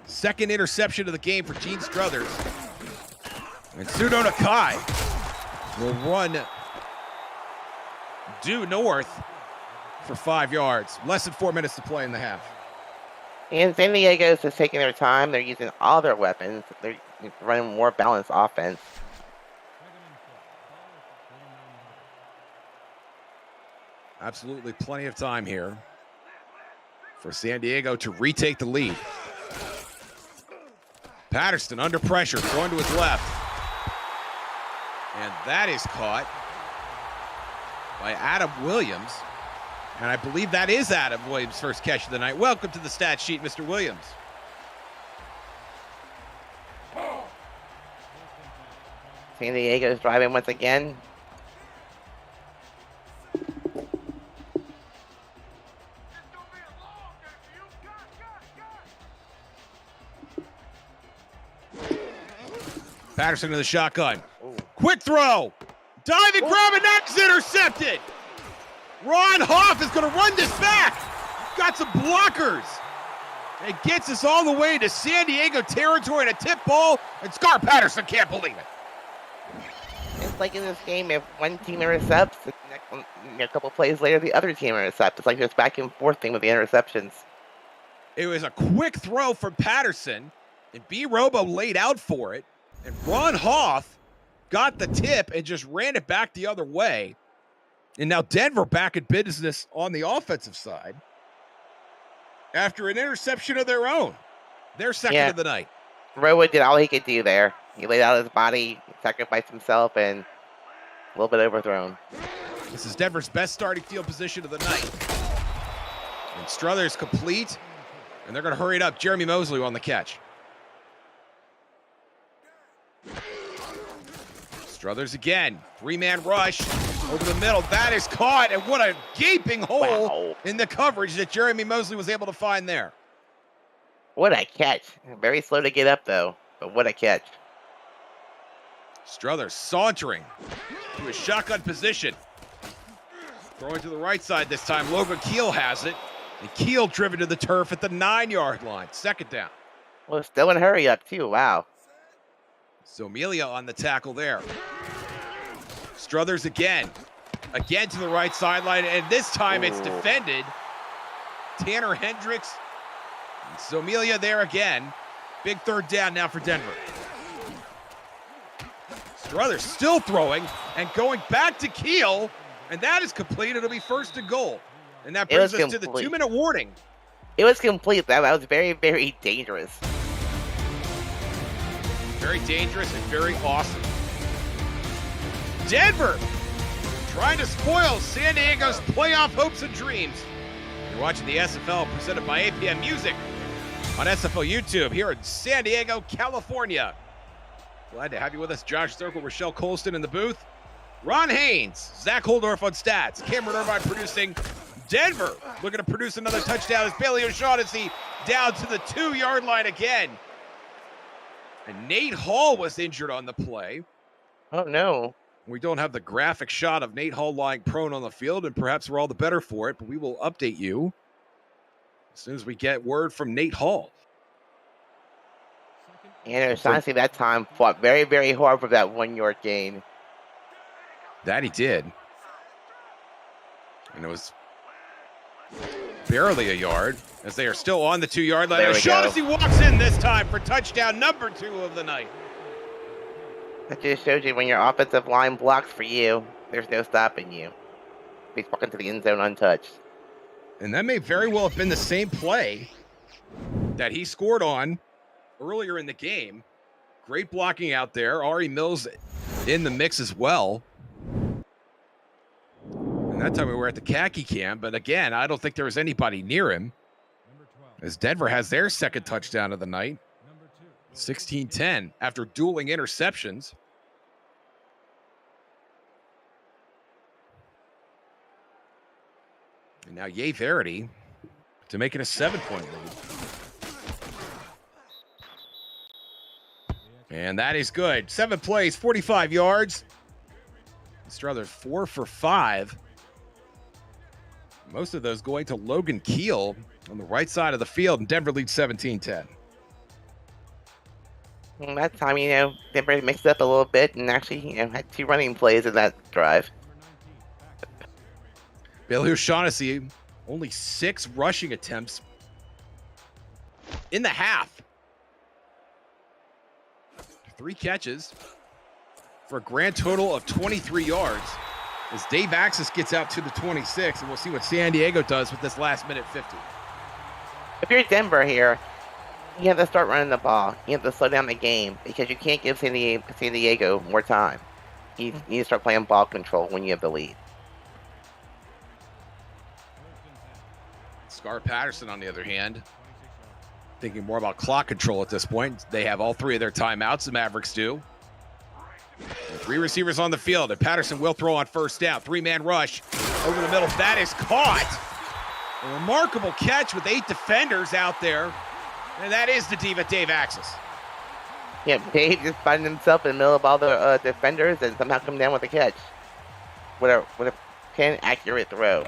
Second interception of the game for Gene Struthers. And Sudo Nakai will run due north for 5 yards. Less than 4 minutes to play in the half. And San Diego is just taking their time. They're using all their weapons. They're running more balanced offense. Absolutely plenty of time here for San Diego to retake the lead. Patterson under pressure, going to his left. And that is caught by Adam Williams. And I believe that is Adam Williams' first catch of the night. Welcome to the stat sheet, Mr. Williams. San Diego is driving once again. Patterson to the shotgun. Quick throw. Diving grab, and that's intercepted. Ron Hoff is going to run this back. Got some blockers. It gets us all the way to San Diego territory and a tip ball, and Scar Patterson can't believe it. It's like in this game, if one team intercepts, a couple plays later, the other team intercepts. It's like this back and forth thing with the interceptions. It was a quick throw from Patterson, and B. Robo laid out for it, and Ron Hoff got the tip and just ran it back the other way. And now Denver back in business on the offensive side after an interception of their own. Their second of the night. Robo did all he could do there. He laid out his body, sacrificed himself, and a little bit overthrown. This is Denver's best starting field position of the night. And Struthers complete, and they're going to hurry it up. Jeremy Mosley on the catch. Struthers again. 3-man rush over the middle. That is caught, and what a gaping hole in the coverage that Jeremy Mosley was able to find there. What a catch. Very slow to get up, though, but what a catch. Struthers sauntering to his shotgun position. Throwing to the right side this time. Logan Keel has it. And Keel driven to the turf at the 9-yard line. Second down. Well, still in hurry up, too. Wow. So Amelia on the tackle there. Struthers again. Again to the right sideline, and this time it's defended. Tanner Hendricks. And Zomelia there again. Big third down now for Denver. Struthers still throwing and going back to Keel, and that is complete. It'll be first and goal. And that brings us to the 2-minute warning. It was complete. That was very, very dangerous. Very dangerous and very awesome. Denver trying to spoil San Diego's playoff hopes and dreams. You're watching the SFL presented by APM Music on SFL YouTube here in San Diego, California. Glad to have you with us. Josh Circle, Rochelle Colston in the booth. Ron Haynes, Zach Holdorf on stats. Cameron Irvine producing. Denver looking to produce another touchdown as Bailey O'Shaughnessy down to the 2-yard line again. And Nate Hall was injured on the play. Oh, no. We don't have the graphic shot of Nate Hall lying prone on the field, and perhaps we're all the better for it, but we will update you as soon as we get word from Nate Hall. And O'Shaughnessy that time fought very, very hard for that 1-yard gain. That he did. And it was barely a yard as they are still on the 2-yard line. O'Shaughnessy walks in this time for touchdown number 2 of the night. That just shows you when your offensive line blocks for you, there's no stopping you. He's walking to the end zone untouched. And that may very well have been the same play that he scored on earlier in the game. Great blocking out there. Ari Mills in the mix as well. And that time we were at the khaki camp, but again, I don't think there was anybody near him. As Denver has their second touchdown of the night. 16-10 after dueling interceptions. And now Ye Verity to make it a 7-point lead. And that is good. 7 plays, 45 yards. Struthers 4 for 5. Most of those going to Logan Keel on the right side of the field, and Denver leads 17-10. That time, Denver mixed it up a little bit and actually, had 2 running plays in that drive. Bailey O'Shaughnessy, only 6 rushing attempts in the half. 3 catches for a grand total of 23 yards as Dave Axis gets out to the 26, and we'll see what San Diego does with this last minute 50. If you're Denver here, you have to start running the ball. You have to slow down the game because you can't give San Diego more time. You need to start playing ball control when you have the lead. Scar Patterson, on the other hand, thinking more about clock control at this point. They have all 3 of their timeouts, the Mavericks do. And 3 receivers on the field, and Patterson will throw on first down. 3-man rush over the middle. That is caught. A remarkable catch with 8 defenders out there. And that is the diva, Dave Axis. Yeah, Dave just finding himself in the middle of all the defenders and somehow come down with a catch. With a pin-accurate throw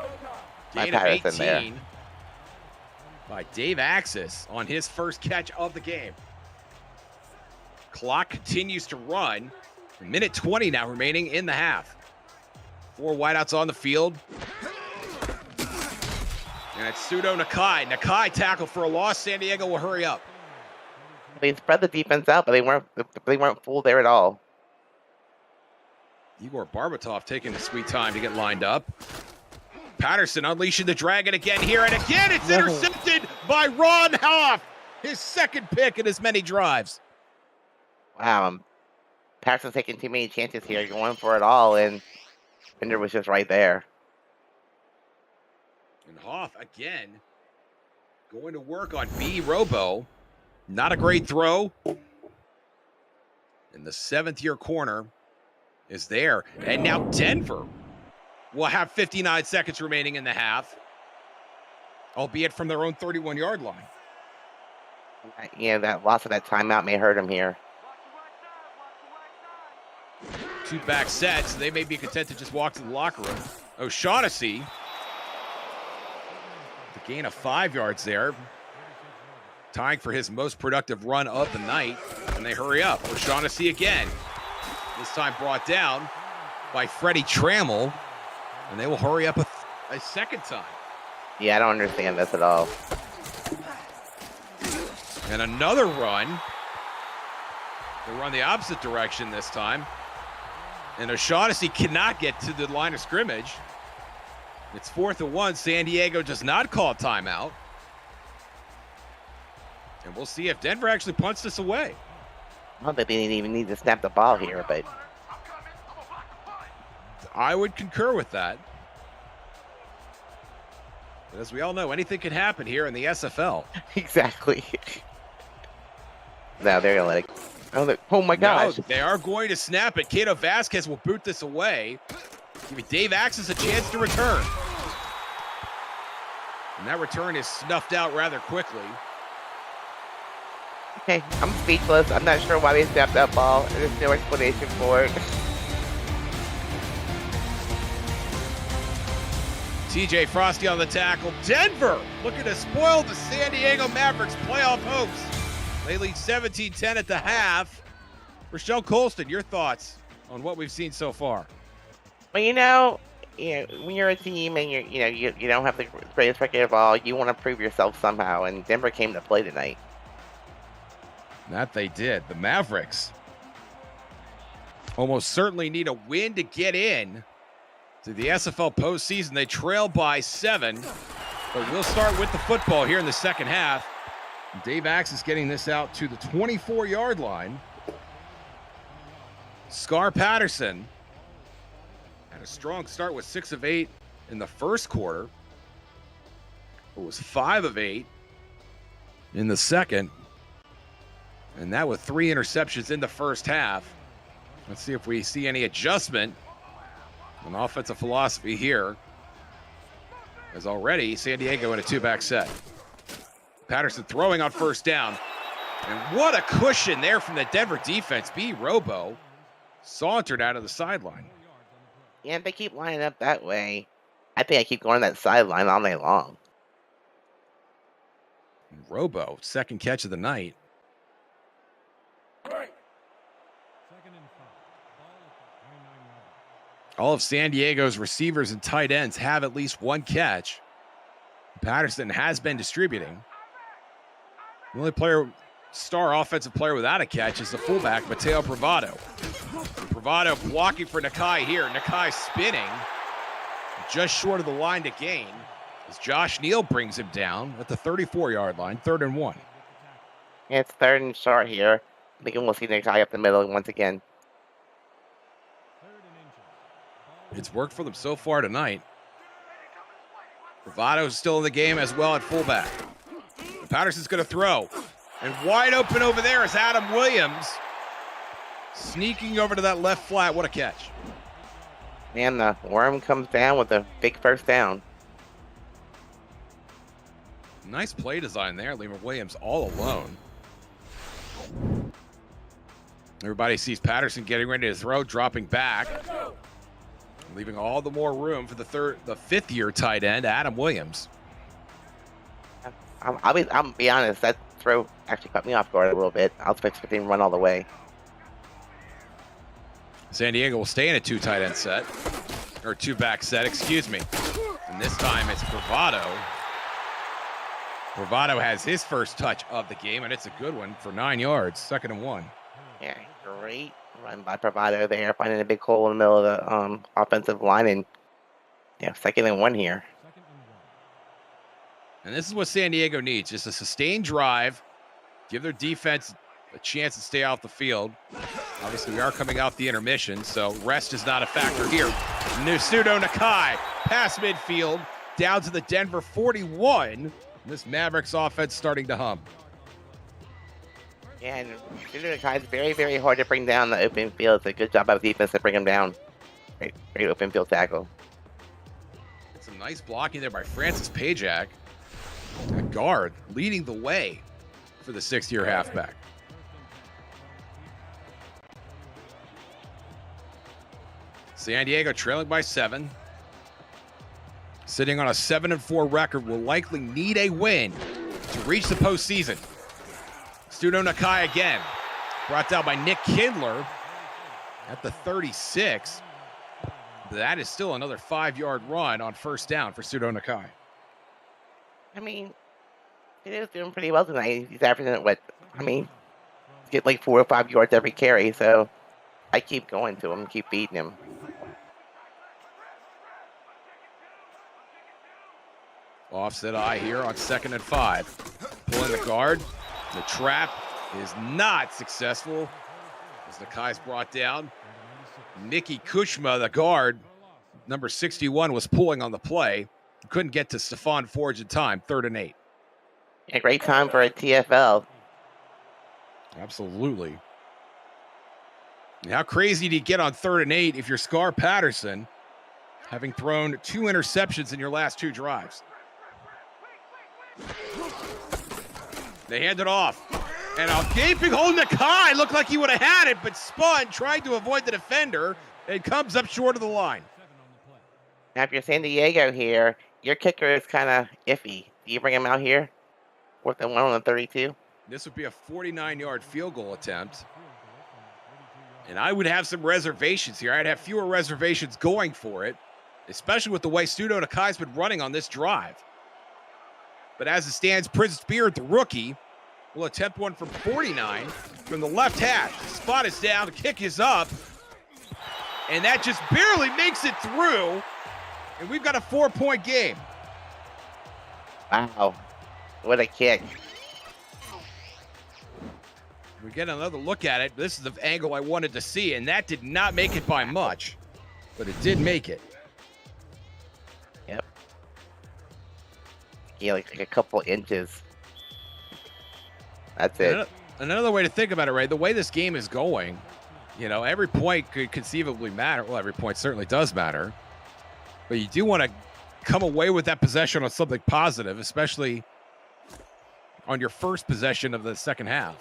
by Gain of Patterson 18 there. by Dave Axis on his first catch of the game. Clock continues to run. Minute 20 now remaining in the half. 4 wideouts on the field. And it's Pseudo Nakai. Nakai tackle for a loss. San Diego will hurry up. They spread the defense out, but they weren't full there at all. Igor Barbatov taking the sweet time to get lined up. Patterson unleashing the dragon again here, and again it's intercepted by Ron Hoff. His second pick in as many drives. Wow, Patterson's taking too many chances here, going for it all, and Bender was just right there. And Hoff again going to work on B. Robo. Not a great throw. And the 7th-year corner is there. And now Denver will have 59 seconds remaining in the half, albeit from their own 31-yard line. That loss of that timeout may hurt him here. 2 back sets. They may be content to just walk to the locker room. O'Shaughnessy, the gain of 5 yards there, tying for his most productive run of the night. And they hurry up. O'Shaughnessy again. This time brought down by Freddie Trammell. And they will hurry up a second time. Yeah, I don't understand this at all. And another run. They run the opposite direction this time. And O'Shaughnessy cannot get to the line of scrimmage. It's 4th and 1. San Diego does not call timeout. And we'll see if Denver actually punts this away. I don't think they even need to snap the ball here, but I would concur with that. But as we all know, anything can happen here in the SFL. Exactly. Now they're gonna let it. Oh my gosh! No, they are going to snap it. Cato Vasquez will boot this away, giving Dave Axis a chance to return. And that return is snuffed out rather quickly. Okay, I'm speechless. I'm not sure why they snapped that ball. There's no explanation for it. TJ Frosty on the tackle. Denver looking to spoil the San Diego Mavericks playoff hopes. They lead 17-10 at the half. Rochelle Colston, your thoughts on what we've seen so far? Well, when you're a team and you don't have the greatest record of all, you want to prove yourself somehow, and Denver came to play tonight. That they did. The Mavericks almost certainly need a win to get in to the SFL postseason. They trail by 7, but we'll start with the football here in the second half. Dave Axis getting this out to the 24-yard line. Scar Patterson had a strong start with 6 of 8 in the first quarter. It was 5 of 8 in the second. And that with 3 interceptions in the first half. Let's see if we see any adjustment on offensive philosophy here. As already San Diego in a 2-back set. Patterson throwing on first down. And what a cushion there from the Denver defense. B. Robo sauntered out of the sideline. Yeah, if they keep lining up that way, I think I keep going to that sideline all night long. Robo, second catch of the night. All of San Diego's receivers and tight ends have at least 1 catch. Patterson has been distributing. The only star offensive player without a catch is the fullback, Mateo Bravado. Bravado blocking for Nakai here. Nakai spinning just short of the line to gain as Josh Neal brings him down at the 34-yard line, 3rd and 1. Yeah, it's 3rd and short here. I think we'll see Nakai up the middle once again. It's worked for them so far tonight. Bravado's still in the game as well at fullback. Patterson's going to throw. And wide open over there is Adam Williams. Sneaking over to that left flat. What a catch. And the worm comes down with a big first down. Nice play design there. Lehman Williams all alone. Everybody sees Patterson getting ready to throw, dropping back. Leaving all the more room for the 5th-year tight end, Adam Williams. I'll be honest, that throw actually caught me off guard a little bit. I was expecting him to run all the way. San Diego will stay in a 2 tight end set, or 2-back set, excuse me. And this time it's Bravado. Bravado has his first touch of the game, and it's a good one for 9 yards, 2nd and 1. Yeah, great run by Bravado there, finding a big hole in the middle of the offensive line, and 2nd and 1 here. And this is what San Diego needs, just a sustained drive, give their defense a chance to stay off the field. Obviously, we are coming off the intermission, so rest is not a factor here. Pseudo Nakai, past midfield, down to the Denver 41. This Mavericks offense starting to hum. Yeah, and Pseudo Nakai is very, very hard to bring down the open field. It's a good job by the defense to bring him down. Great open field tackle. Some nice blocking there by Francis Pajak. A guard leading the way for the 6th-year halfback. San Diego trailing by 7. Sitting on a 7-4 record, will likely need a win to reach the postseason. Pseudo Nakai again. Brought down by Nick Kindler at the 36. That is still another 5-yard run on first down for Pseudo Nakai. I mean, he is doing pretty well tonight. He's averaging get like 4 or 5 yards every carry, so I keep going to him, keep beating him. Offset eye here on 2nd and 5. Pulling the guard. The trap is not successful as Nakai's brought down. Nikki Kushma, the guard, number 61 was pulling on the play. Couldn't get to Stephon Forge in time. 3rd and 8. A great time for a TFL. Absolutely. And how crazy do you get on 3rd and 8 if you're Scar Patterson, having thrown 2 interceptions in your last 2 drives? They hand it off. And a gaping hole. Nakai looked like he would have had it, but spun, trying to avoid the defender, and comes up short of the line. Now, if you're San Diego here, your kicker is kind of iffy. Do you bring him out here? 4th and 1 on the 32? This would be a 49-yard field goal attempt. And I would have some reservations here. I'd have fewer reservations going for it, especially with the way Studo Nakai's been running on this drive. But as it stands, Prince Beard, the rookie, will attempt one from 49 from the left hash. The spot is down, the kick is up, and that just barely makes it through, and we've got a 4-point game. Wow, what a kick. We get another look at it. This is the angle I wanted to see, and that did not make it by much, but it did make it. Yep. Yeah, like a couple inches. That's it. Another way to think about it, Ray, the way this game is going, you know, every point could conceivably matter. Well, every point certainly does matter. But you do want to come away with that possession on something positive, especially on your first possession of the second half.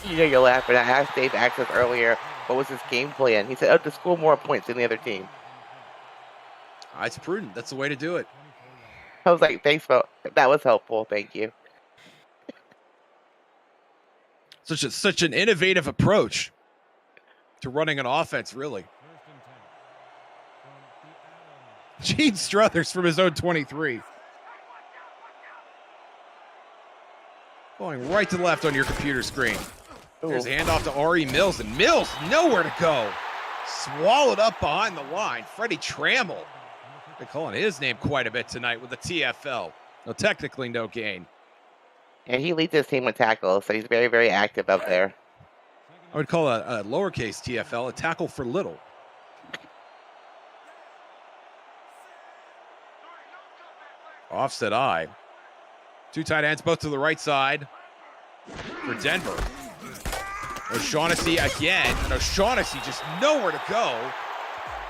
You know, you're laughing. I asked Dave Access earlier, what was his game plan? He said, oh, to score more points than the other team. It's prudent. That's the way to do it. I was like, thanks, Phil. That was helpful. Thank you. Such an innovative approach to running an offense, really. Gene Struthers from his own 23. Going right to left on your computer screen. There's a handoff to R.E. Mills, and Mills nowhere to go. Swallowed up behind the line. Freddie Trammell. They're calling his name quite a bit tonight with the TFL. No, technically no gain. And he leads his team with tackles, so he's very, very active up there. I would call a lowercase TFL a tackle for little. Offset I. 2 tight ends, both to the right side for Denver. O'Shaughnessy again, and O'Shaughnessy just nowhere to go.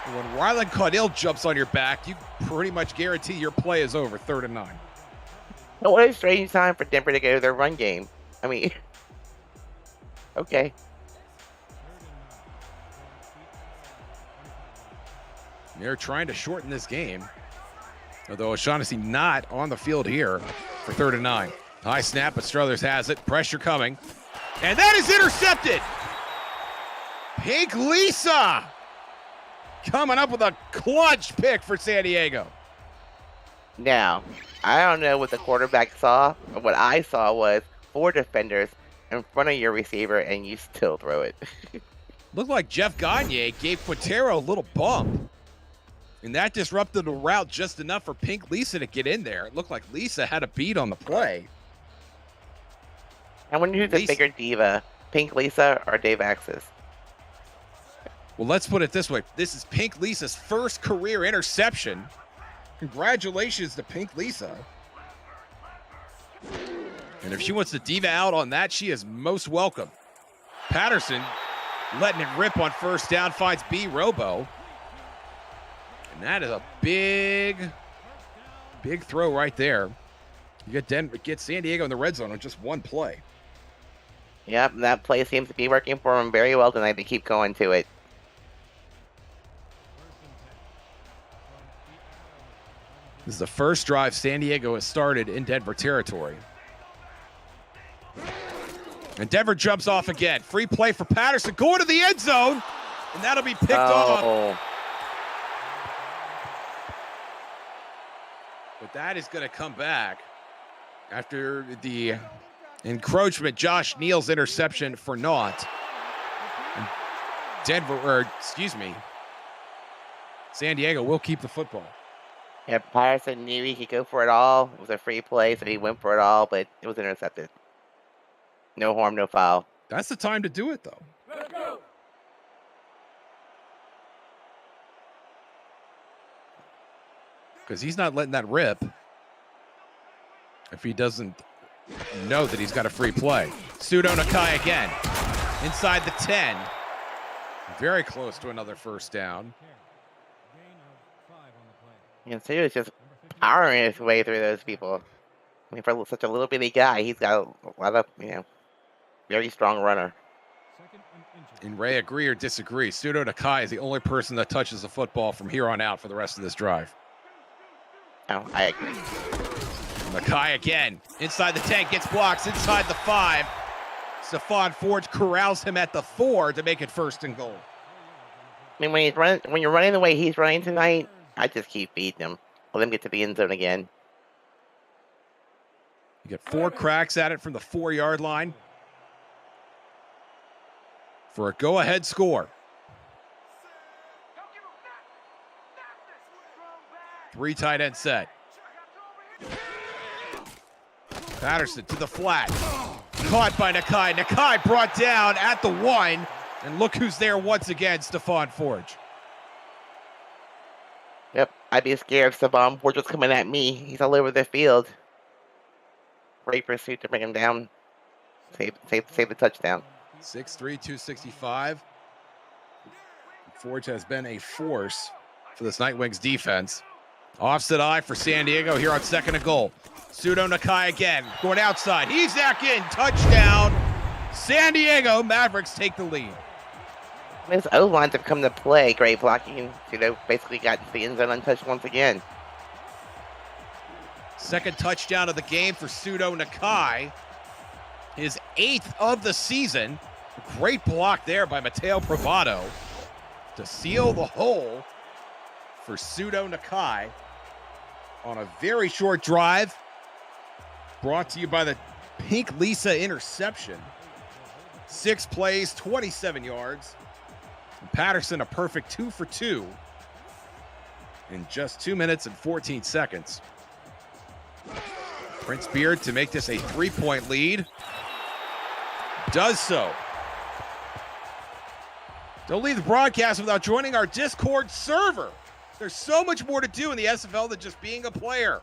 And when Rylan Caudill jumps on your back, you pretty much guarantee your play is over. 3rd and 9. What a strange time for Denver to go to their run game. I mean, okay. They're trying to shorten this game. Although O'Shaughnessy not on the field here for 3rd and 9. High snap, but Struthers has it. Pressure coming. And that is intercepted. Pink Lisa coming up with a clutch pick for San Diego. Now, I don't know what the quarterback saw, but what I saw was 4 defenders in front of your receiver, and you still throw it. Looked like Jeff Gagne gave Quintero a little bump. And that disrupted the route just enough for Pink Lisa to get in there. It looked like Lisa had a beat on the play. I wonder who's the bigger diva, Pink Lisa or Dave Axis? Well, let's put it this way. This is Pink Lisa's first career interception. Congratulations to Pink Lisa. And if she wants to diva out on that, she is most welcome. Patterson letting it rip on 1st down, finds B. Robo. And that is a big throw right there. You get San Diego in the red zone on just one play. Yep, that play seems to be working for them very well tonight. They keep going to it. This is the first drive San Diego has started in Denver territory. And Denver jumps off again. Free play for Patterson. Going to the end zone. And that'll be picked off. But that is going to come back after the encroachment. Josh Neal's interception for naught. And San Diego will keep the football. Yeah, Patterson knew he could go for it all. It was a free play, so he went for it all, but it was intercepted. No harm, no foul. That's the time to do it, though. because he's not letting that rip if he doesn't know that he's got a free play. Pseudo Nakai again. Inside the 10. Very close to another first down. You can see he's just powering his way through those people. I mean, for such a little bitty guy, he's got a lot of, very strong runner. And Ray, agree or disagree, Pseudo Nakai is the only person that touches the football from here on out for the rest of this drive. Oh, I agree. Nakai again. Inside the 10, gets blocks inside the 5. Stephon Forge corrals him at the 4 to make it 1st and goal. I mean, when you're running the way he's running tonight, I just keep feeding him. Let him get to the end zone again. You get 4 cracks at it from the 4-yard line for a go-ahead score. 3 tight end set. Patterson to the flat. Caught by Nakai. Nakai brought down at the 1. And look who's there once again, Stephon Forge. Yep, I'd be scared if Stephon Forge was coming at me. He's all over the field. Great pursuit to bring him down. Save the touchdown. 6'3", 265. Forge has been a force for this Nightwings defense. Offset eye for San Diego here on 2nd and goal. Pseudo Nakai again, going outside. He's back in. Touchdown. San Diego Mavericks take the lead. His O-lines have come to play. Great blocking. Basically got to the end zone untouched once again. 2nd touchdown of the game for Pseudo Nakai. His 8th of the season. Great block there by Mateo Privado to seal the hole for Pseudo Nakai on a very short drive. Brought to you by the Pink Lisa interception. 6 plays, 27 yards. And Patterson a perfect 2 for 2 in just 2 minutes and 14 seconds. Prince Beard to make this a 3-point lead. Does so. Don't leave the broadcast without joining our Discord server. There's so much more to do in the SFL than just being a player.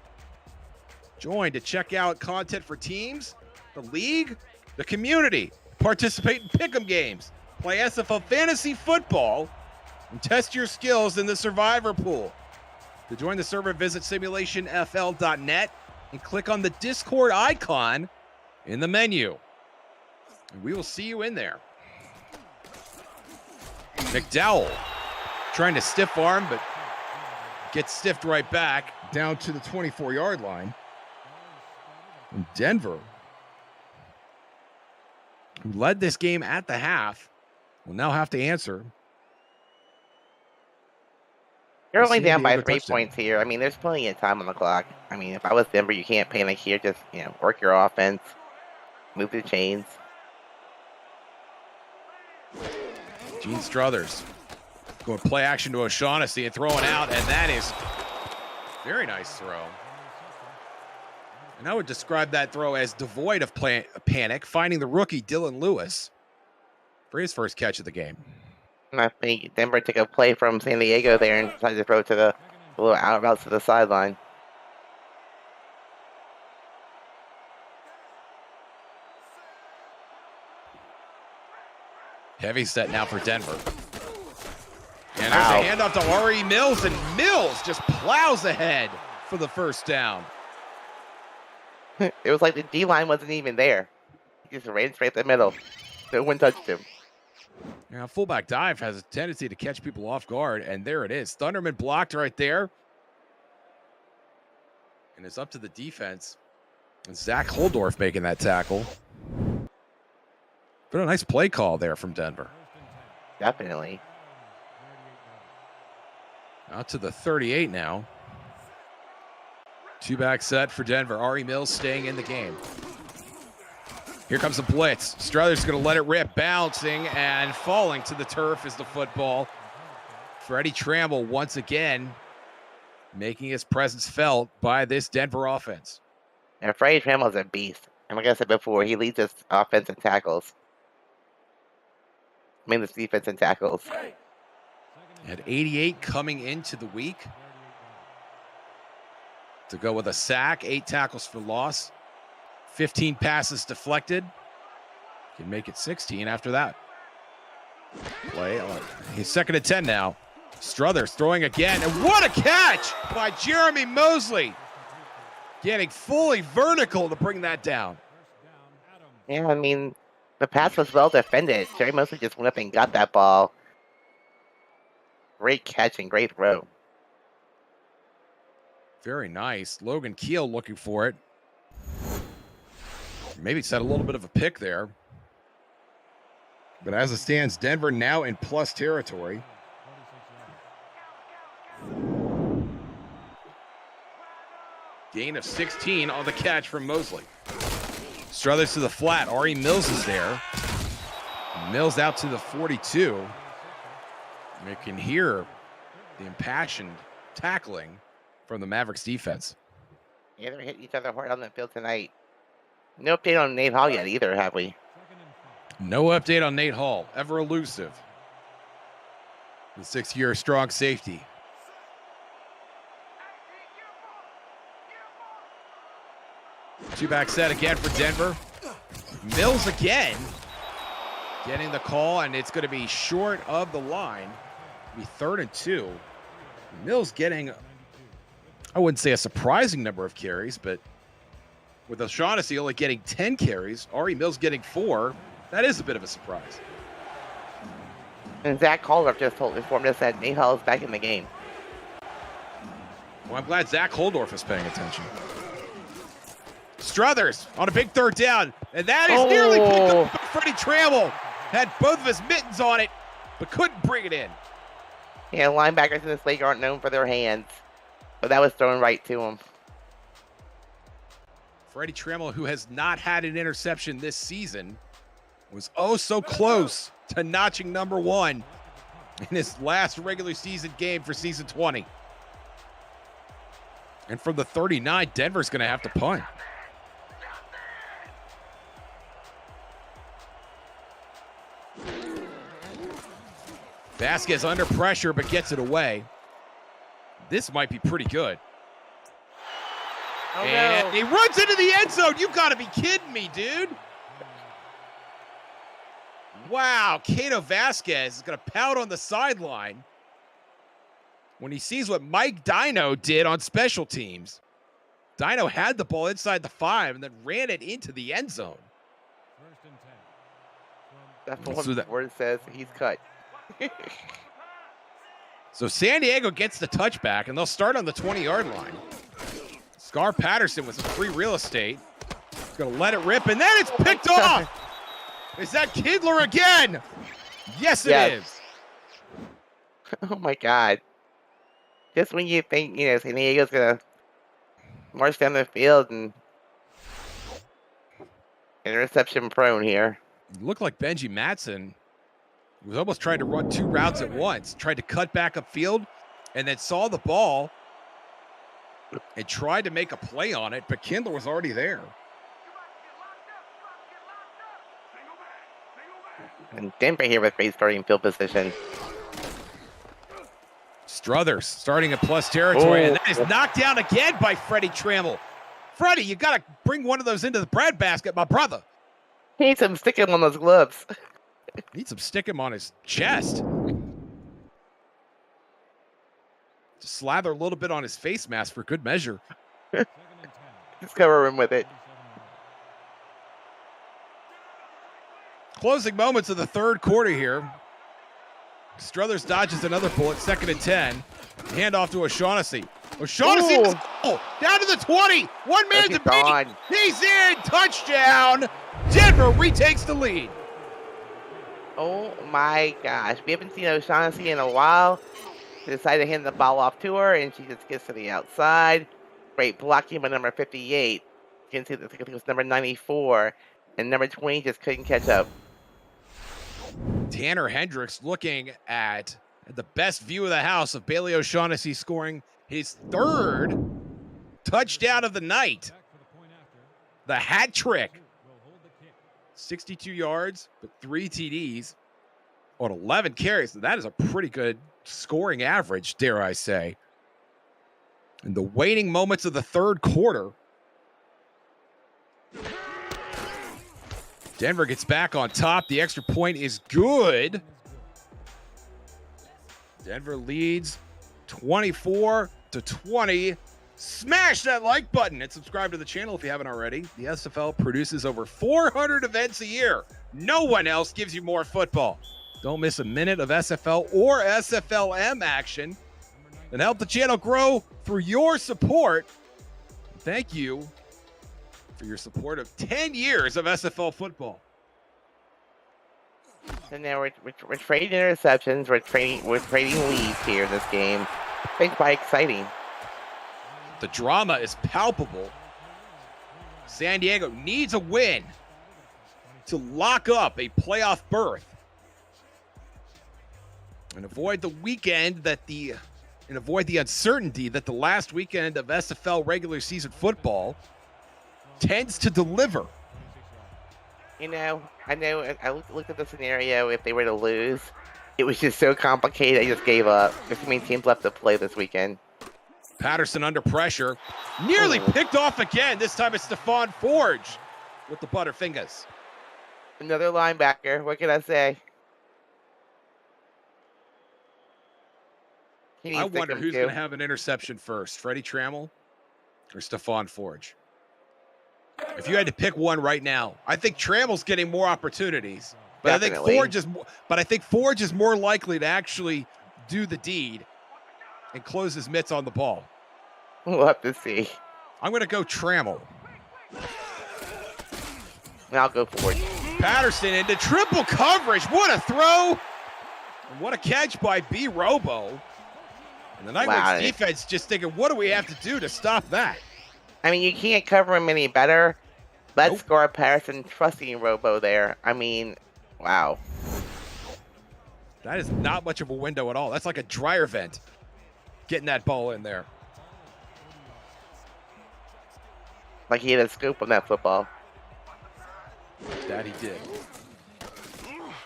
Join to check out content for teams, the league, the community. Participate in pick'em games, play SFL fantasy football, and test your skills in the survivor pool. To join the server, visit simulationfl.net and click on the Discord icon in the menu. And we will see you in there. McDowell trying to stiff arm, but gets stiffed right back down to the 24-yard line. And Denver, who led this game at the half, will now have to answer. You're only down by 3 points here. I mean, there's plenty of time on the clock. I mean, if I was Denver, you can't panic here. Just, work your offense, move the chains. Gene Struthers going play action to O'Shaughnessy and throwing out, and that is very nice throw. And I would describe that throw as devoid of panic, finding the rookie Dylan Lewis for his first catch of the game. And I think Denver took a play from San Diego there and decided to throw to the little out route to the sideline. Heavy set now for Denver. And there's a handoff to R.E. Mills, and Mills just plows ahead for the first down. It was like the D-line wasn't even there. He just ran straight to the middle. No one touched him. Now, fullback dive has a tendency to catch people off guard, and there it is. Thunderman blocked right there. And it's up to the defense. And Zach Holdorf making that tackle. But a nice play call there from Denver. Definitely. Out to the 38 now. 2-back set for Denver. R.E. Mills staying in the game. Here comes the blitz. Struthers going to let it rip. Bouncing and falling to the turf is the football. Freddie Tramble once again making his presence felt by this Denver offense. And Freddie Tramble is a beast. And like I said before, he leads this offense in tackles. I mean, this defense in tackles. At 88 coming into the week. to go with a sack, 8 tackles for loss, 15 passes deflected. Can make it 16 after that. Play on. He's 2nd and 10 now. Struthers throwing again, and what a catch by Jeremy Mosley. Getting fully vertical to bring that down. Yeah, I mean, the pass was well defended. Jerry Mosley just went up and got that ball. Great catch and great throw. Very nice. Logan Keel looking for it. Maybe set a little bit of a pick there. But as it stands, Denver now in plus territory. Gain of 16 on the catch from Mosley. Struthers to the flat. Ari Mills is there. Mills out to the 42. You can hear the impassioned tackling from the Mavericks defense. Yeah, they're hitting each other hard on the field tonight. No update on Nate Hall yet either, have we? No update on Nate Hall. Ever elusive. The 6-year strong safety. Two-back set again for Denver. Mills again. Getting the call, and it's going to be short of the line. It'll be 3rd and 2. Mills getting, I wouldn't say a surprising number of carries, but with O'Shaughnessy only getting 10 carries, Ari Mills getting 4, that is a bit of a surprise. And Zach Calder just informed us that Nate Hall is back in the game. Well, I'm glad Zach Holdorf is paying attention. Struthers on a big 3rd down, and that is nearly picked up by Freddie Trammell. Had both of his mittens on it, but couldn't bring it in. Yeah, linebackers in this league aren't known for their hands, but that was thrown right to him. Freddie Trammell, who has not had an interception this season, was oh so close to notching number 1 in his last regular season game for season 20. And from the 39, Denver's going to have to punt. Vasquez under pressure, but gets it away. This might be pretty good. Oh, and no. he runs into the end zone. You got to be kidding me, dude. Wow, Cato Vasquez is going to pout on the sideline when he sees what Mike Dino did on special teams. Dino had the ball inside the 5 and then ran it into the end zone. That's the one where it says he's cut. So San Diego gets the touchback, and they'll start on the 20-yard line. Scar Patterson with some free real estate. He's going to let it rip, and then it's picked off. Is that Kidler again? Yes, it is. Oh, my God. Just when you think, San Diego's going to march down the field and interception prone here. It looked like Benji Matson was almost trying to run 2 routes at once. Tried to cut back upfield and then saw the ball and tried to make a play on it, but Kindler was already there. And Denver here with great starting field position. Struthers starting at plus territory, and that is knocked down again by Freddie Trammell. Freddie, you got to bring one of those into the bread basket, my brother. He needs some sticking on those gloves. Needs some stick him on his chest. Just slather a little bit on his face mask for good measure. Just cover him with it. Closing moments of the 3rd quarter here. Struthers dodges another bullet, 2nd and 10. Handoff to O'Shaughnessy. O'Shaughnessy down to the 20. One man to beat. He's in. Touchdown. Denver retakes the lead. Oh my gosh. We haven't seen O'Shaughnessy in a while. She decided to hand the ball off to her, and she just gets to the outside. Great blocking by number 58. You can see that I think it was number 94. And number 20 just couldn't catch up. Tanner Hendricks looking at the best view of the house of Bailey O'Shaughnessy scoring his 3rd touchdown of the night. The hat trick. 62 yards, but 3 TDs on 11 carries. That is a pretty good scoring average, dare I say. In the waning moments of the third quarter, Denver gets back on top. The extra point is good. Denver leads 24-20. Smash that like button and subscribe to the channel if you haven't already. The SFL produces over 400 events a year. No one else gives you more football. Don't miss a minute of SFL or SFLM action. And help the channel grow through your support. Thank you for your support of 10 years of SFL football. And now we're trading interceptions. We're trading leads here in this game. I think quite exciting. The drama is palpable. San Diego needs a win to lock up a playoff berth and avoid the uncertainty that the last weekend of SFL regular season football tends to deliver. You know, I looked at the scenario. If they were to lose, it was just so complicated. I just gave up. There's too many teams left to play this weekend. Patterson under pressure. Nearly picked off again. This time it's Stephon Forge with the Butterfingers. Another linebacker. What can I say? I wonder who's going to have an interception first, Freddie Trammell or Stephon Forge? If you had to pick one right now, I think Trammell's getting more opportunities, but I think Forge is more likely to actually do the deed and close his mitts on the ball. We'll have to see. I'm going to go Trammell. I'll go Forge. Patterson into triple coverage. What a throw! And what a catch by B. Robo. And the Nightwings defense just thinking, what do we have to do to stop that? I mean, you can't cover him any better. Let's score Patterson trusting Robo there. I mean, wow. That is not much of a window at all. That's like a dryer vent getting that ball in there. Like he had a scoop on that football. That he did.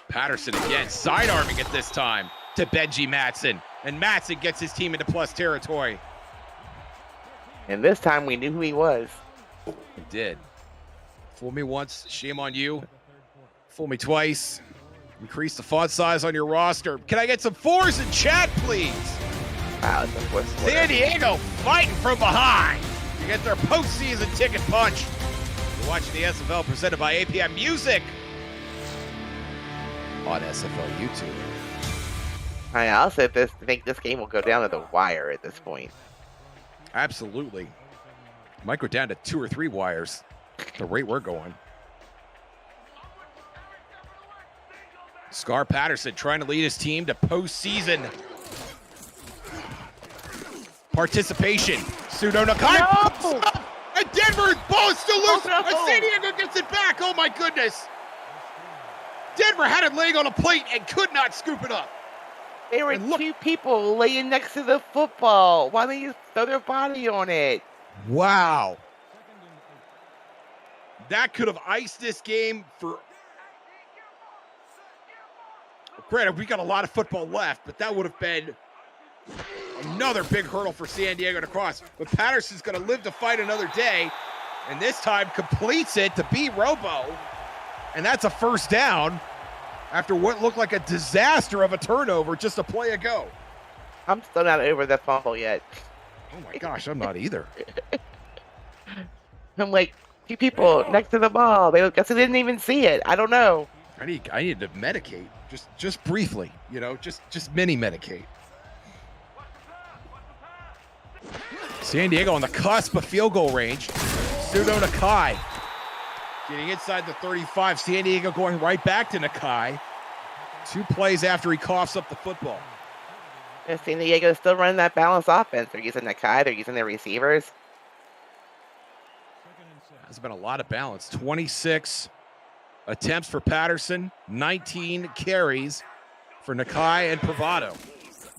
Patterson again, sidearming it this time to Benji Matson. And Matson gets his team into plus territory. And this time we knew who he was. He did. Fool me once, shame on you. Fool me twice. Increase the font size on your roster. Can I get some fours in chat, please? Wow, it's the fourth quarter. San Diego fighting from behind to get their postseason ticket punch. You're watching the SFL presented by API Music on SFL YouTube. I also think this game will go down to the wire at this point. Absolutely. Might go down to 2 or 3 wires. The rate we're going. Scar Patterson trying to lead his team to postseason participation. Pseudo Nakai. No! And Denver's ball is still loose. Oh, no. And San Diego gets it back. Oh my goodness. Denver had it laying on a plate and could not scoop it up. There were 2 people laying next to the football. Why don't you throw their body on it? Wow. That could have iced this game for... Granted, we got a lot of football left, but that would have been another big hurdle for San Diego to cross. But Patterson's going to live to fight another day, and this time completes it to beat Robo. And that's a first down after what looked like a disaster of a turnover just a play ago. I'm still not over that fumble yet. Oh my gosh, I'm not either. I'm like, 2 people next to the ball. They guess they didn't even see it. I don't know. I need to medicate just briefly, you know, just mini medicate. San Diego on the cusp of field goal range. Pseudo Nakai getting inside the 35. San Diego going right back to Nakai. 2 plays after he coughs up the football. And San Diego is still running that balanced offense. They're using Nakai. They're using their receivers. There's been a lot of balance. 26 attempts for Patterson, 19 carries for Nakai and Pravado.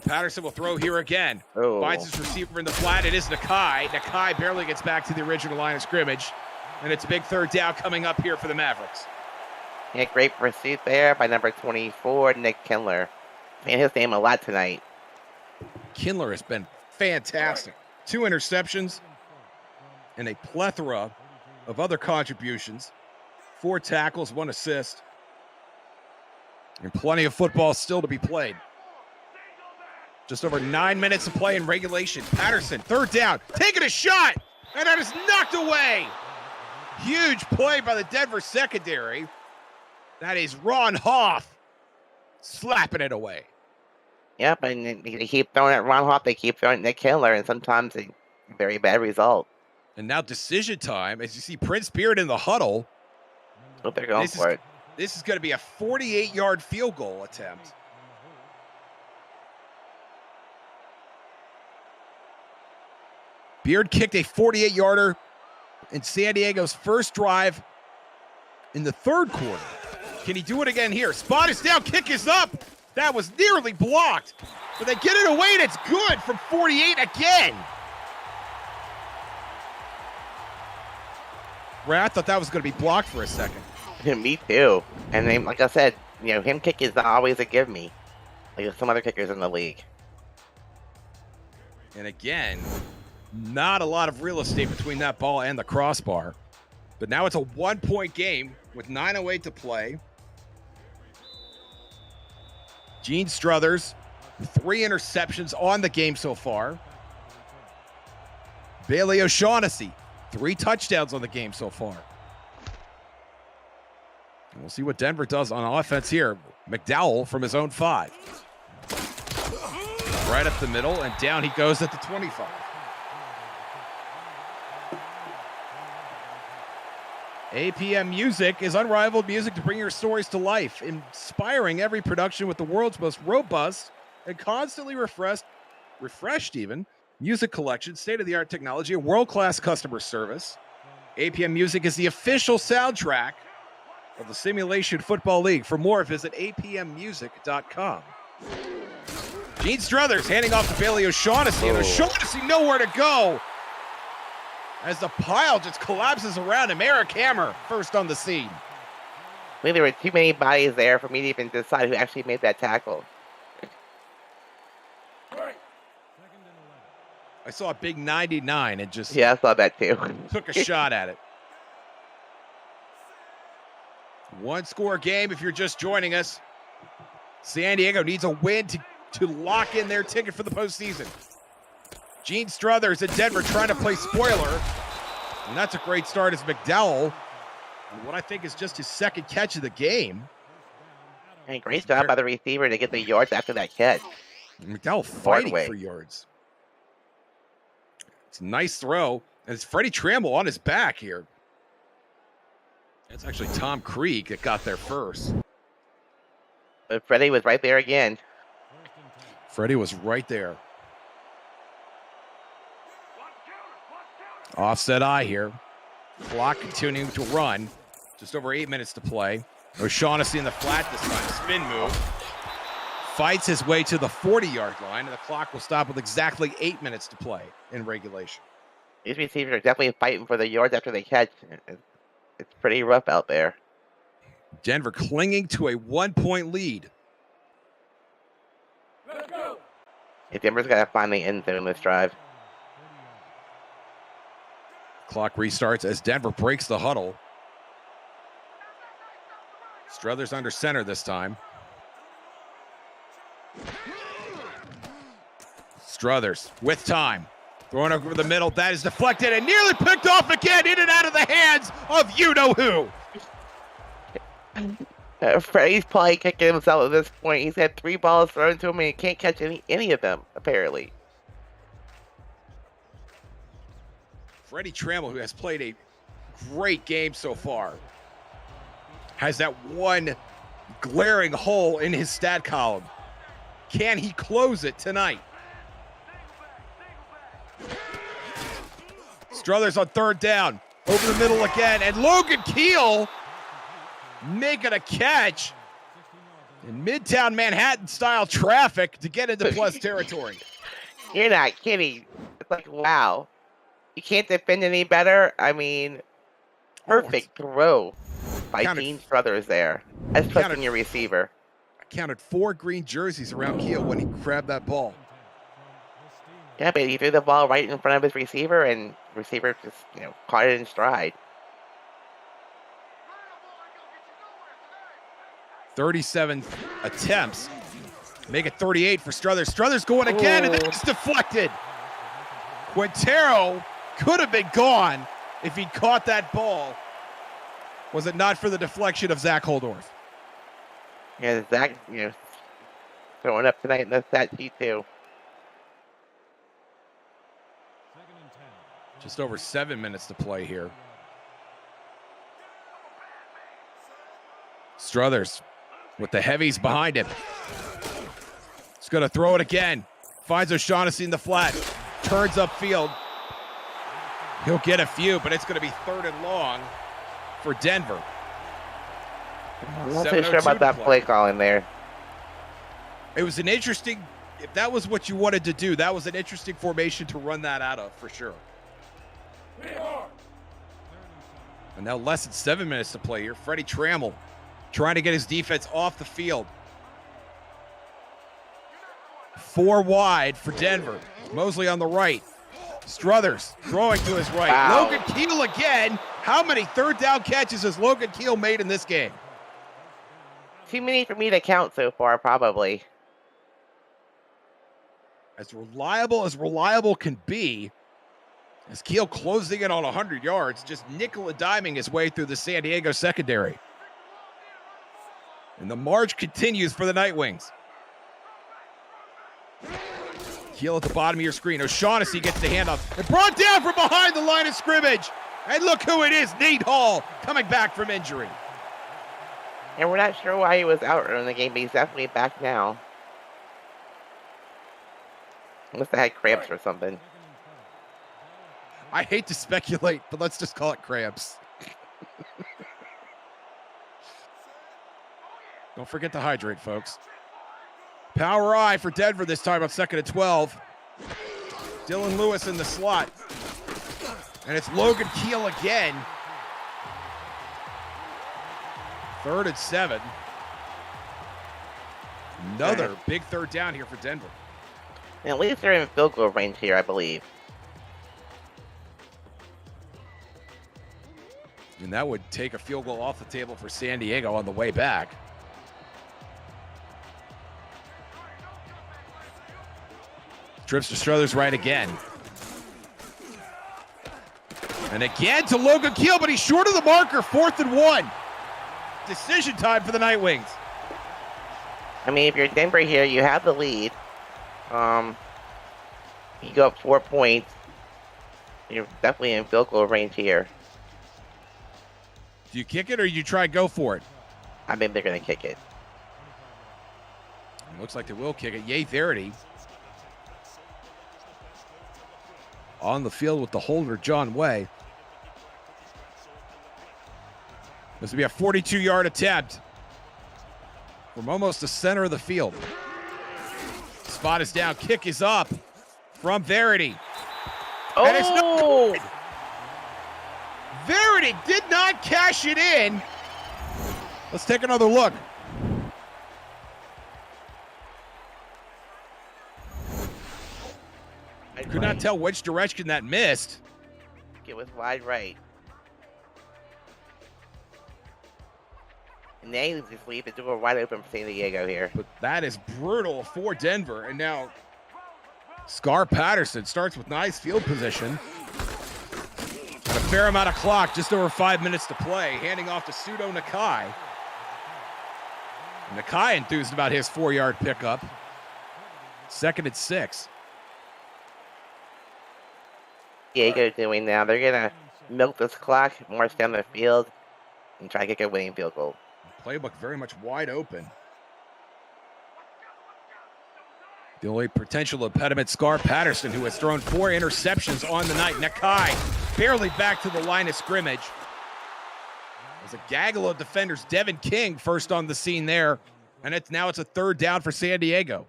Patterson will throw here again. Oh. Finds his receiver in the flat. It is Nakai. Nakai barely gets back to the original line of scrimmage. And it's a big third down coming up here for the Mavericks. Yeah, great pursuit there by number 24, Nick Kindler. Man, his name a lot tonight. Kindler has been fantastic. 2 interceptions, and a plethora of other contributions. 4 tackles, 1 assist, and plenty of football still to be played. Just over 9 minutes to play in regulation. Patterson, 3rd down, taking a shot, and that is knocked away. Huge play by the Denver secondary. That is Ron Hoff slapping it away. Yep, and they keep throwing at Ron Hoff, they keep throwing at Nick Killer, and sometimes a very bad result. And now decision time, as you see Prince Beard in the huddle. What they're going for it. This is going to be a 48-yard field goal attempt. Beard kicked a 48-yarder in San Diego's first drive in the 3rd quarter. Can he do it again here? Spot is down, kick is up. That was nearly blocked, but they get it away, and it's good from 48 again. Ray, I thought that was going to be blocked for a second. Me too. And then, like I said, him kick is not always a give me, like some other kickers in the league. And again, not a lot of real estate between that ball and the crossbar. But now it's a 1-point game with 9:08 to play. Gene Struthers, 3 interceptions on the game so far. Bailey O'Shaughnessy, 3 touchdowns on the game so far. And we'll see what Denver does on offense here. McDowell from his own 5. Right up the middle, and down he goes at the 25. APM Music is unrivaled music to bring your stories to life, inspiring every production with the world's most robust and constantly refreshed music collection, state-of-the-art technology, and world-class customer service. APM Music is the official soundtrack of the Simulation Football League. For more, visit apmmusic.com. Gene Struthers handing off to Bailey O'Shaughnessy, and O'Shaughnessy nowhere to go as the pile just collapses around him. Eric Hammer first on the scene. I think there were too many bodies there for me to even decide who actually made that tackle. I saw a big 99 and just I saw that too. took a shot at it. 1-score game if you're just joining us. San Diego needs a win to lock in their ticket for the postseason. Gene Struthers in Denver trying to play spoiler. And that's a great start as McDowell. What I think is just his 2nd catch of the game. And great job by the receiver to get the yards after that catch. McDowell fighting for yards. It's a nice throw. And it's Freddie Trammell on his back here. That's actually Tom Krieg that got there first. But Freddie was right there again. Freddie was right there. Offset eye here. Clock continuing to run. Just over 8 minutes to play. O'Shaughnessy in the flat this time. Spin move. Fights his way to the 40-yard line, and the clock will stop with exactly 8 minutes to play in regulation. These receivers are definitely fighting for the yards after they catch. It's pretty rough out there. Denver clinging to a 1-point lead. Denver's got to find the end zone this drive. Clock restarts as Denver breaks the huddle. Struthers under center this time. Struthers with time. Throwing over the middle. That is deflected and nearly picked off again, in and out of the hands of you-know-who. Freddie's probably kicking himself at this point. He's had 3 balls thrown to him and he can't catch any of them, apparently. Freddie Trammell, who has played a great game so far, has that one glaring hole in his stat column. Can he close it tonight? Struthers on 3rd down. Over the middle again. And Logan Keel making a catch in Midtown Manhattan style traffic to get into plus territory. You're not kidding. It's like, wow. You can't defend any better. I mean, perfect throw by Gene Struthers there. That's trusting your receiver. I counted 4 green jerseys around Keel when he grabbed that ball. Yeah, but he threw the ball right in front of his receiver, and the receiver just, caught it in stride. 37 attempts. Make it 38 for Struthers. Struthers going again, and that's deflected. Quintero could have been gone if he caught that ball. Was it not for the deflection of Zach Holdorf? Yeah, Zach, throwing up tonight in the stat sheet too. Just over 7 minutes to play here. Struthers with the heavies behind him. He's going to throw it again. Finds O'Shaughnessy in the flat. Turns upfield. He'll get a few, but it's going to be 3rd and long for Denver. I'm not too sure about that play call in there. It was an interesting, if that was what you wanted to do, that was an interesting formation to run that out of, for sure. And now less than 7 minutes to play here. Freddie Trammell trying to get his defense off the field. 4 wide for Denver. Mosley on the right. Struthers throwing to his right. Wow. Logan Keel again. How many 3rd down catches has Logan Keel made in this game? Too many for me to count so far, probably. As reliable can be, as Keel closing in on 100 yards, just nickel and diming his way through the San Diego secondary. And the march continues for the Night Wings. Keel at the bottom of your screen. O'Shaughnessy gets the handoff. And brought down from behind the line of scrimmage. And look who it is, Nate Hall, coming back from injury. And we're not sure why he was out in the game, but he's definitely back now. Must have had cramps or something. I hate to speculate, but let's just call it cramps. Don't forget to hydrate, folks. Power I for Denver this time on 2nd and 12. Dylan Lewis in the slot. And it's Logan Keel again. 3rd and 7. Another big 3rd down here for Denver. And at least they're in field goal range here, I believe. And that would take a field goal off the table for San Diego on the way back. Trips to Struthers right again. And again to Logan Keel, but he's short of the marker. 4th and 1. Decision time for the Night Wings. I mean, if you're Denver here, you have the lead. You go up 4 points. You're definitely in field goal range here. Do you kick it or you try and go for it? I think they're going to kick it. It looks like they will kick it. Yay, Verity. On the field with the holder, John Way. This will be a 42-yard attempt from almost the center of the field. Spot is down. Kick is up from Verity. Oh! And it's not good. Verity did not cash it in. Let's take another look. Could not tell which direction that missed. It was wide right. And they just leave the door wide open for San Diego here. But that is brutal for Denver. And now Scar Patterson starts with nice field position. And a fair amount of clock, just over 5 minutes to play. Handing off to Pseudo Nakai. Nakai enthused about his 4-yard pickup. 2nd and 6. Diego doing now. They're going to milk this clock, march down the field, and try to get a winning field goal. Playbook very much wide open. The only potential impediment, Scar Patterson, who has thrown 4 interceptions on the night. Nakai barely back to the line of scrimmage. There's a gaggle of defenders. Devin King first on the scene there. And now it's a 3rd down for San Diego.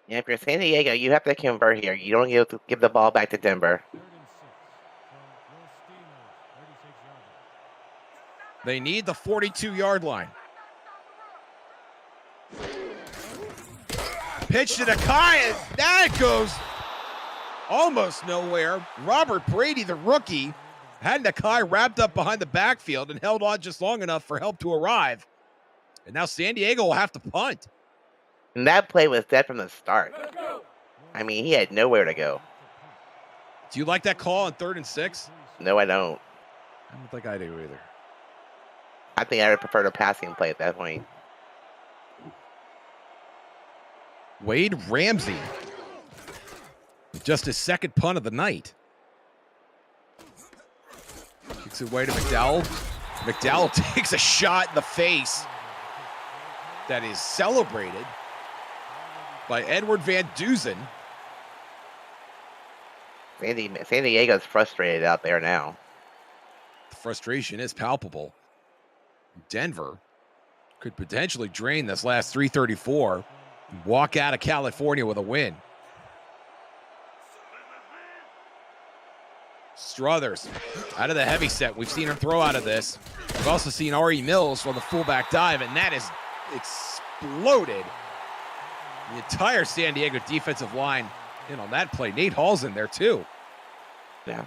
Yeah, if you're San Diego, you have to convert here. You don't give the ball back to Denver. They need the 42-yard line. Pitch to Nakai, and that goes almost nowhere. Robert Brady, the rookie, had Nakai wrapped up behind the backfield and held on just long enough for help to arrive. And now San Diego will have to punt. And that play was dead from the start. I mean, he had nowhere to go. Do you like that call on 3rd and 6? No, I don't. I don't think I do either. I think I would prefer the passing play at that point. Wade Ramsey. Just his second punt of the night. Kicks it away to McDowell. McDowell takes a shot in the face that is celebrated by Edward Van Duzen. San Diego's frustrated out there now. The frustration is palpable. Denver could potentially drain this last 334 and walk out of California with a win. Struthers out of the heavy set. We've seen him throw out of this. We've also seen R.E. Mills on the fullback dive, and that is exploded. The entire San Diego defensive line in on that play. Nate Hall's in there too. Yeah.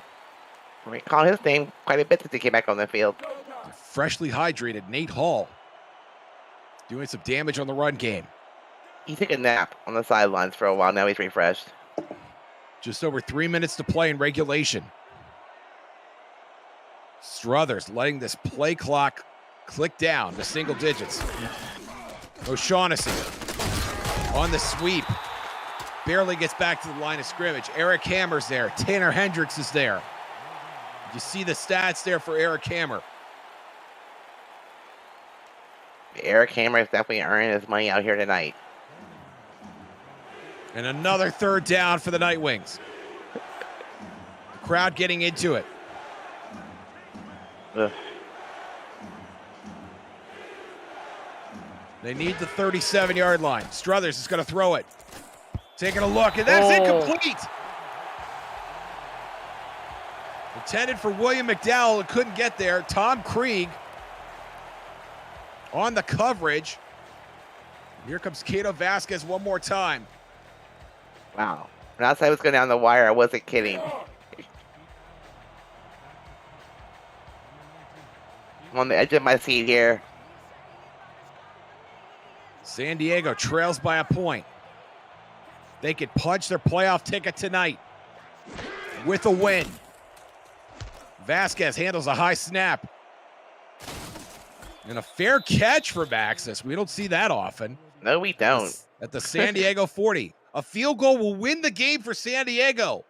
We call his name quite a bit since he came back on the field. Freshly hydrated Nate Hall doing some damage on the run game. He took a nap on the sidelines for a while. Now he's refreshed. Just over 3 minutes to play in regulation. Struthers letting this play clock click down to single digits. O'Shaughnessy on the sweep. Barely gets back to the line of scrimmage. Eric Hammer's there. Tanner Hendricks is there. You see the stats there for Eric Hammer. Eric Hammer is definitely earning his money out here tonight. And another 3rd down for the Night Wings. The crowd getting into it. Ugh. They need the 37-yard line. Struthers is going to throw it. Taking a look, and that's incomplete. Intended for William McDowell, it couldn't get there. Tom Krieg on the coverage. Here comes Cato Vasquez one more time. Wow. When I said I was going down the wire, I wasn't kidding. I'm on the edge of my seat here. San Diego trails by a point. They could punch their playoff ticket tonight with a win. Vasquez handles a high snap. And a fair catch for Maxis. We don't see that often. No, we don't. At the San Diego 40. A field goal will win the game for San Diego.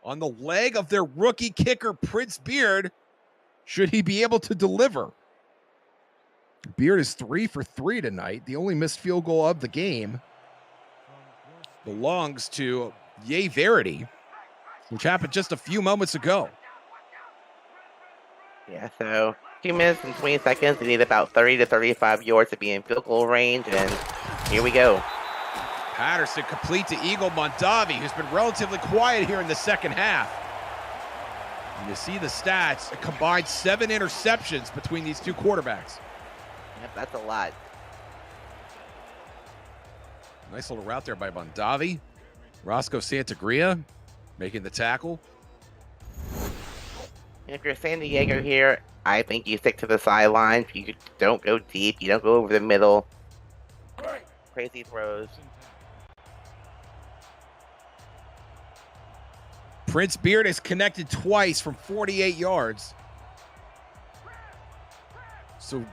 On the leg of their rookie kicker, Prince Beard, should he be able to deliver. Beard is 3 for 3 tonight. The only missed field goal of the game belongs to Ye Verity, which happened just a few moments ago. Yeah, so 2 minutes and 20 seconds. They need about 30 to 35 yards to be in field goal range, and here we go. Patterson complete to Eagle Mondavi, who's been relatively quiet here in the second half. And you see the stats, a combined 7 interceptions between these two quarterbacks. Yep, that's a lot. Nice little route there by Mondavi. Roscoe Santagria making the tackle. If you're San Diego here, I think you stick to the sidelines. You don't go deep. You don't go over the middle. Crazy throws. Prince Beard is connected twice from 48 yards. So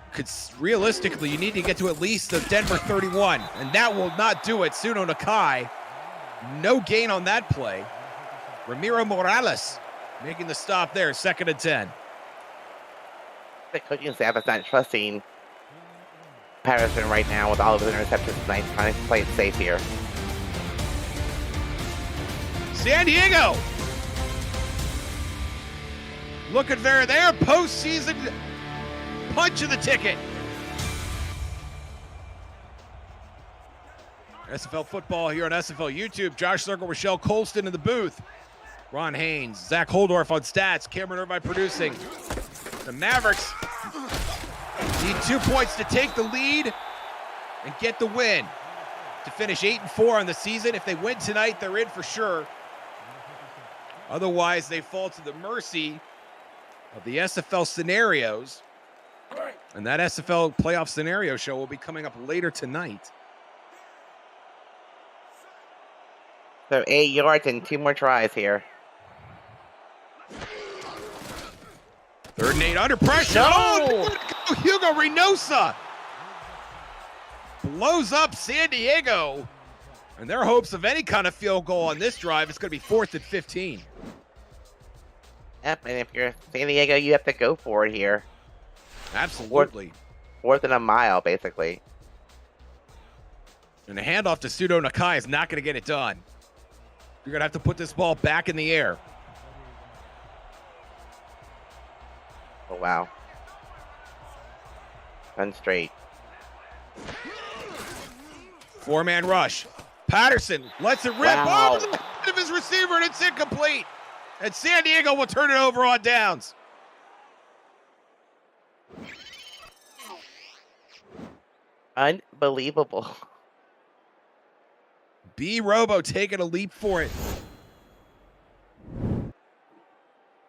realistically, you need to get to at least the Denver 31, and that will not do it. Suno Nakai, no gain on that play. Ramiro Morales making the stop there, 2nd and 10. The coaching staff is not trusting Patterson right now with all of his interceptions tonight, trying to play it safe here. San Diego looking for their postseason punch of the ticket. SFL football here on SFL YouTube. Josh Circle, Rochelle Colston in the booth. Ron Haynes, Zach Holdorf on stats. Cameron Irvine producing. The Mavericks need 2 points to take the lead and get the win to finish 8-4 on the season. If they win tonight, they're in for sure Otherwise, they fall to the mercy of the SFL scenarios. And that SFL playoff scenario show will be coming up later tonight. So 8 yards and 2 more tries here. 3rd and 8 under pressure. No! Oh, Hugo Reynosa blows up San Diego. And their hopes of any kind of field goal on this drive is going to be 4th and 15. Yep, and if you're San Diego, you have to go for it here. Absolutely. 4th and a mile, basically. And the handoff to Pseudo Nakai is not going to get it done. You're going to have to put this ball back in the air. Oh, wow. Run straight. 4-man rush. Patterson lets it rip Wow. over the head of his receiver, and it's incomplete. And San Diego will turn it over on downs. Unbelievable. B. Robo taking a leap for it.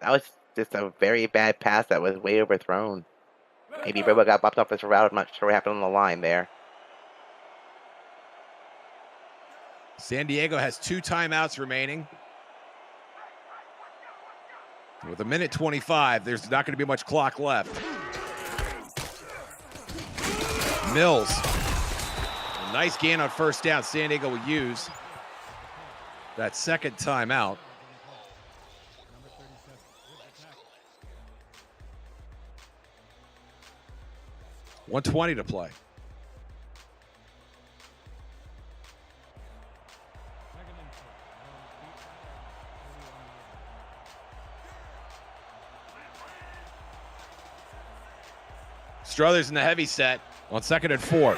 That was just a very bad pass that was way overthrown. Maybe Robo got bopped off his route. I'm not sure what happened on the line there. San Diego has 2 timeouts remaining. With 1:25, there's not going to be much clock left. Mills. A nice gain on 1st down. San Diego will use that 2nd timeout. $1:20 to play. Struthers in the heavy set on 2nd and 4.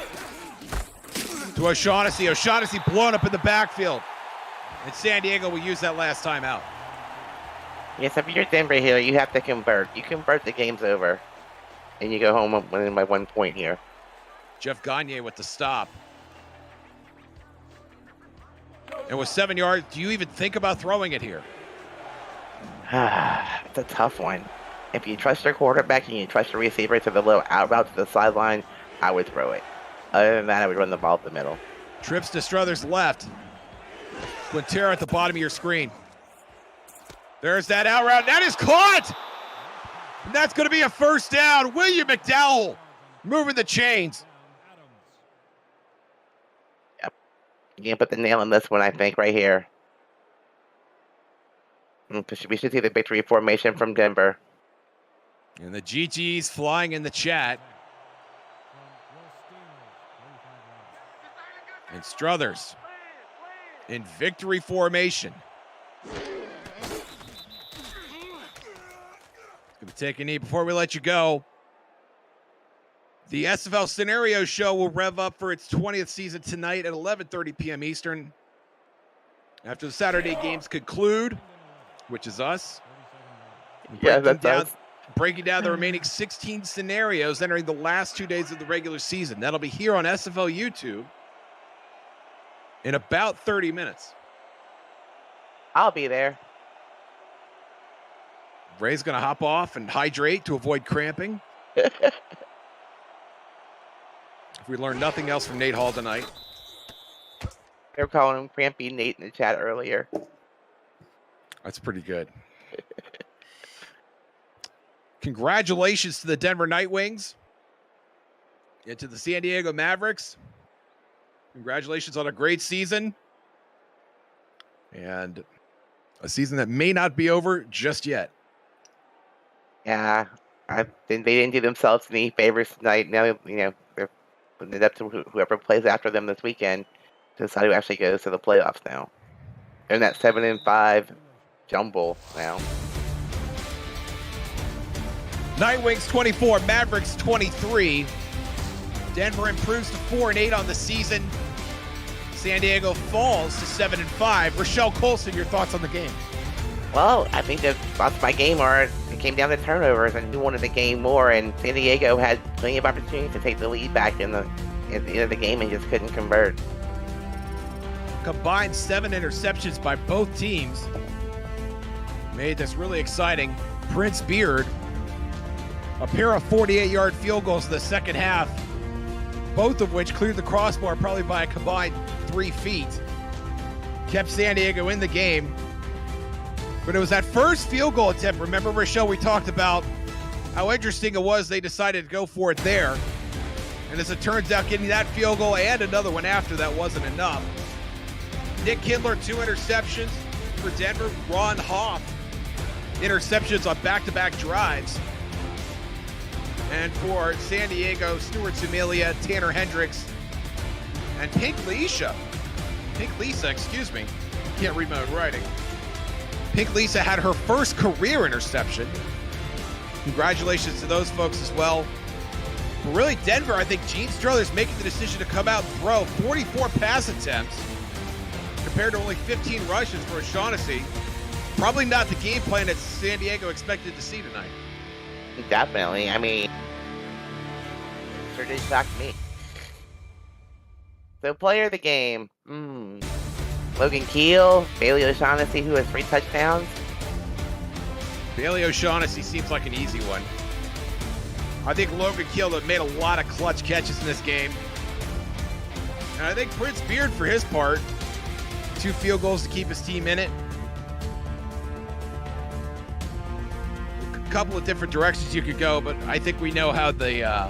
To O'Shaughnessy. O'Shaughnessy blown up in the backfield. And San Diego will use that last time out. Yes, if you're Denver here, you have to convert. You convert, the game's over. And you go home winning by 1 point here. Jeff Gagne with the stop. And with 7 yards, do you even think about throwing it here? It's a tough one. If you trust your quarterback and you trust your receiver to the little out route to the sideline, I would throw it. Other than that, I would run the ball up the middle. Trips to Struthers left. Quintero at the bottom of your screen. There's that out route. That is caught! And that's going to be a 1st down. William McDowell moving the chains. Yep. You can put the nail in this one, I think, right here. We should see the victory formation from Denver. And the GG's flying in the chat. And Struthers in victory formation. Gonna take a knee before we let you go. The SFL Scenario Show will rev up for its 20th season tonight at 11:30 p.m. Eastern. After the Saturday games conclude, which is us. Yeah, that's us. Breaking down the remaining 16 scenarios entering the last 2 days of the regular season. That'll be here on SFL YouTube in about 30 minutes. I'll be there. Ray's going to hop off and hydrate to avoid cramping. If we learn nothing else from Nate Hall tonight. They were calling him Crampy Nate in the chat earlier. That's pretty good. Congratulations to the Denver Nightwings and to the San Diego Mavericks. Congratulations on a great season. And a season that may not be over just yet. Yeah, they didn't do themselves any favors tonight. Now, you know, they're putting it up to whoever plays after them this weekend to decide who actually goes to the playoffs now. They're in that 7-5 jumble now. Nightwings 24, Mavericks 23. Denver improves to 4-8 on the season. San Diego falls to 7-5. Rochelle Colson, your thoughts on the game? Well, I think the thoughts of my game are it came down to turnovers, and who wanted the game more, and San Diego had plenty of opportunities to take the lead back at the end of the game and just couldn't convert. Combined 7 interceptions by both teams. made this really exciting. Prince Beard, a pair of 48-yard field goals in the second half, both of which cleared the crossbar probably by a combined 3 feet. Kept San Diego in the game. But it was that first field goal attempt. Remember, Rochelle, we talked about how interesting it was they decided to go for it there. And as it turns out, getting that field goal and another one after that wasn't enough. Nick Kindler, 2 interceptions for Denver. Ron Hoff, interceptions on back-to-back drives. And for San Diego, Stuart Samilia, Tanner Hendricks, and Pink Lisa, excuse me. Can't read my own writing. Pink Lisa had her first career interception. Congratulations to those folks as well. But really, Denver, I think Gene Struthers making the decision to come out and throw 44 pass attempts compared to only 15 rushes for O'Shaughnessy. Probably not the game plan that San Diego expected to see tonight. Definitely. I mean, sure did shock me. So, player of the game. Logan Keel, Bailey O'Shaughnessy, who has 3 touchdowns. Bailey O'Shaughnessy seems like an easy one. I think Logan Keel made a lot of clutch catches in this game. And I think Prince Beard, for his part, 2 field goals to keep his team in it. A couple of different directions you could go, but I think we know how the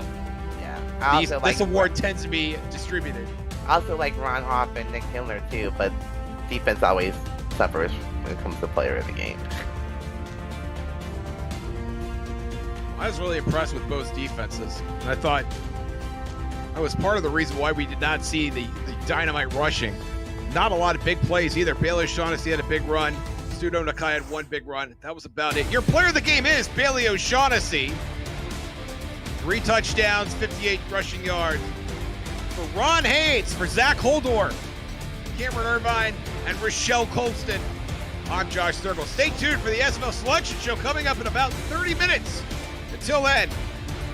this award tends to be distributed. I also like Ron Hoff and Nick Kindler too, but defense always suffers when it comes to player of the game. I was really impressed with both defenses. And I thought that was part of the reason why we did not see the dynamite rushing. Not a lot of big plays either. Bailey O'Shaughnessy had a big run. Studo Nakai had 1 big run. That was about it. Your player of the game is Bailey O'Shaughnessy. 3 touchdowns, 58 rushing yards. For Ron Haynes, for Zach Holdor, Cameron Irvine, and Rochelle Colston, I'm Josh Thurgle. Stay tuned for the SFL Selection Show coming up in about 30 minutes. Until then,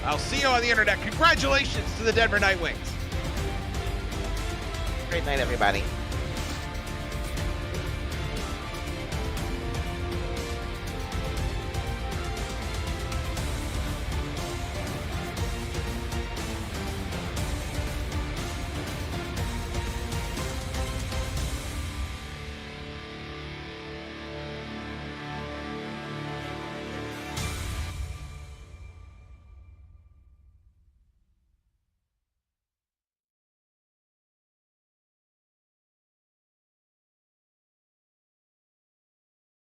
I'll see you on the internet. Congratulations to the Denver Night Wings. Great night, everybody.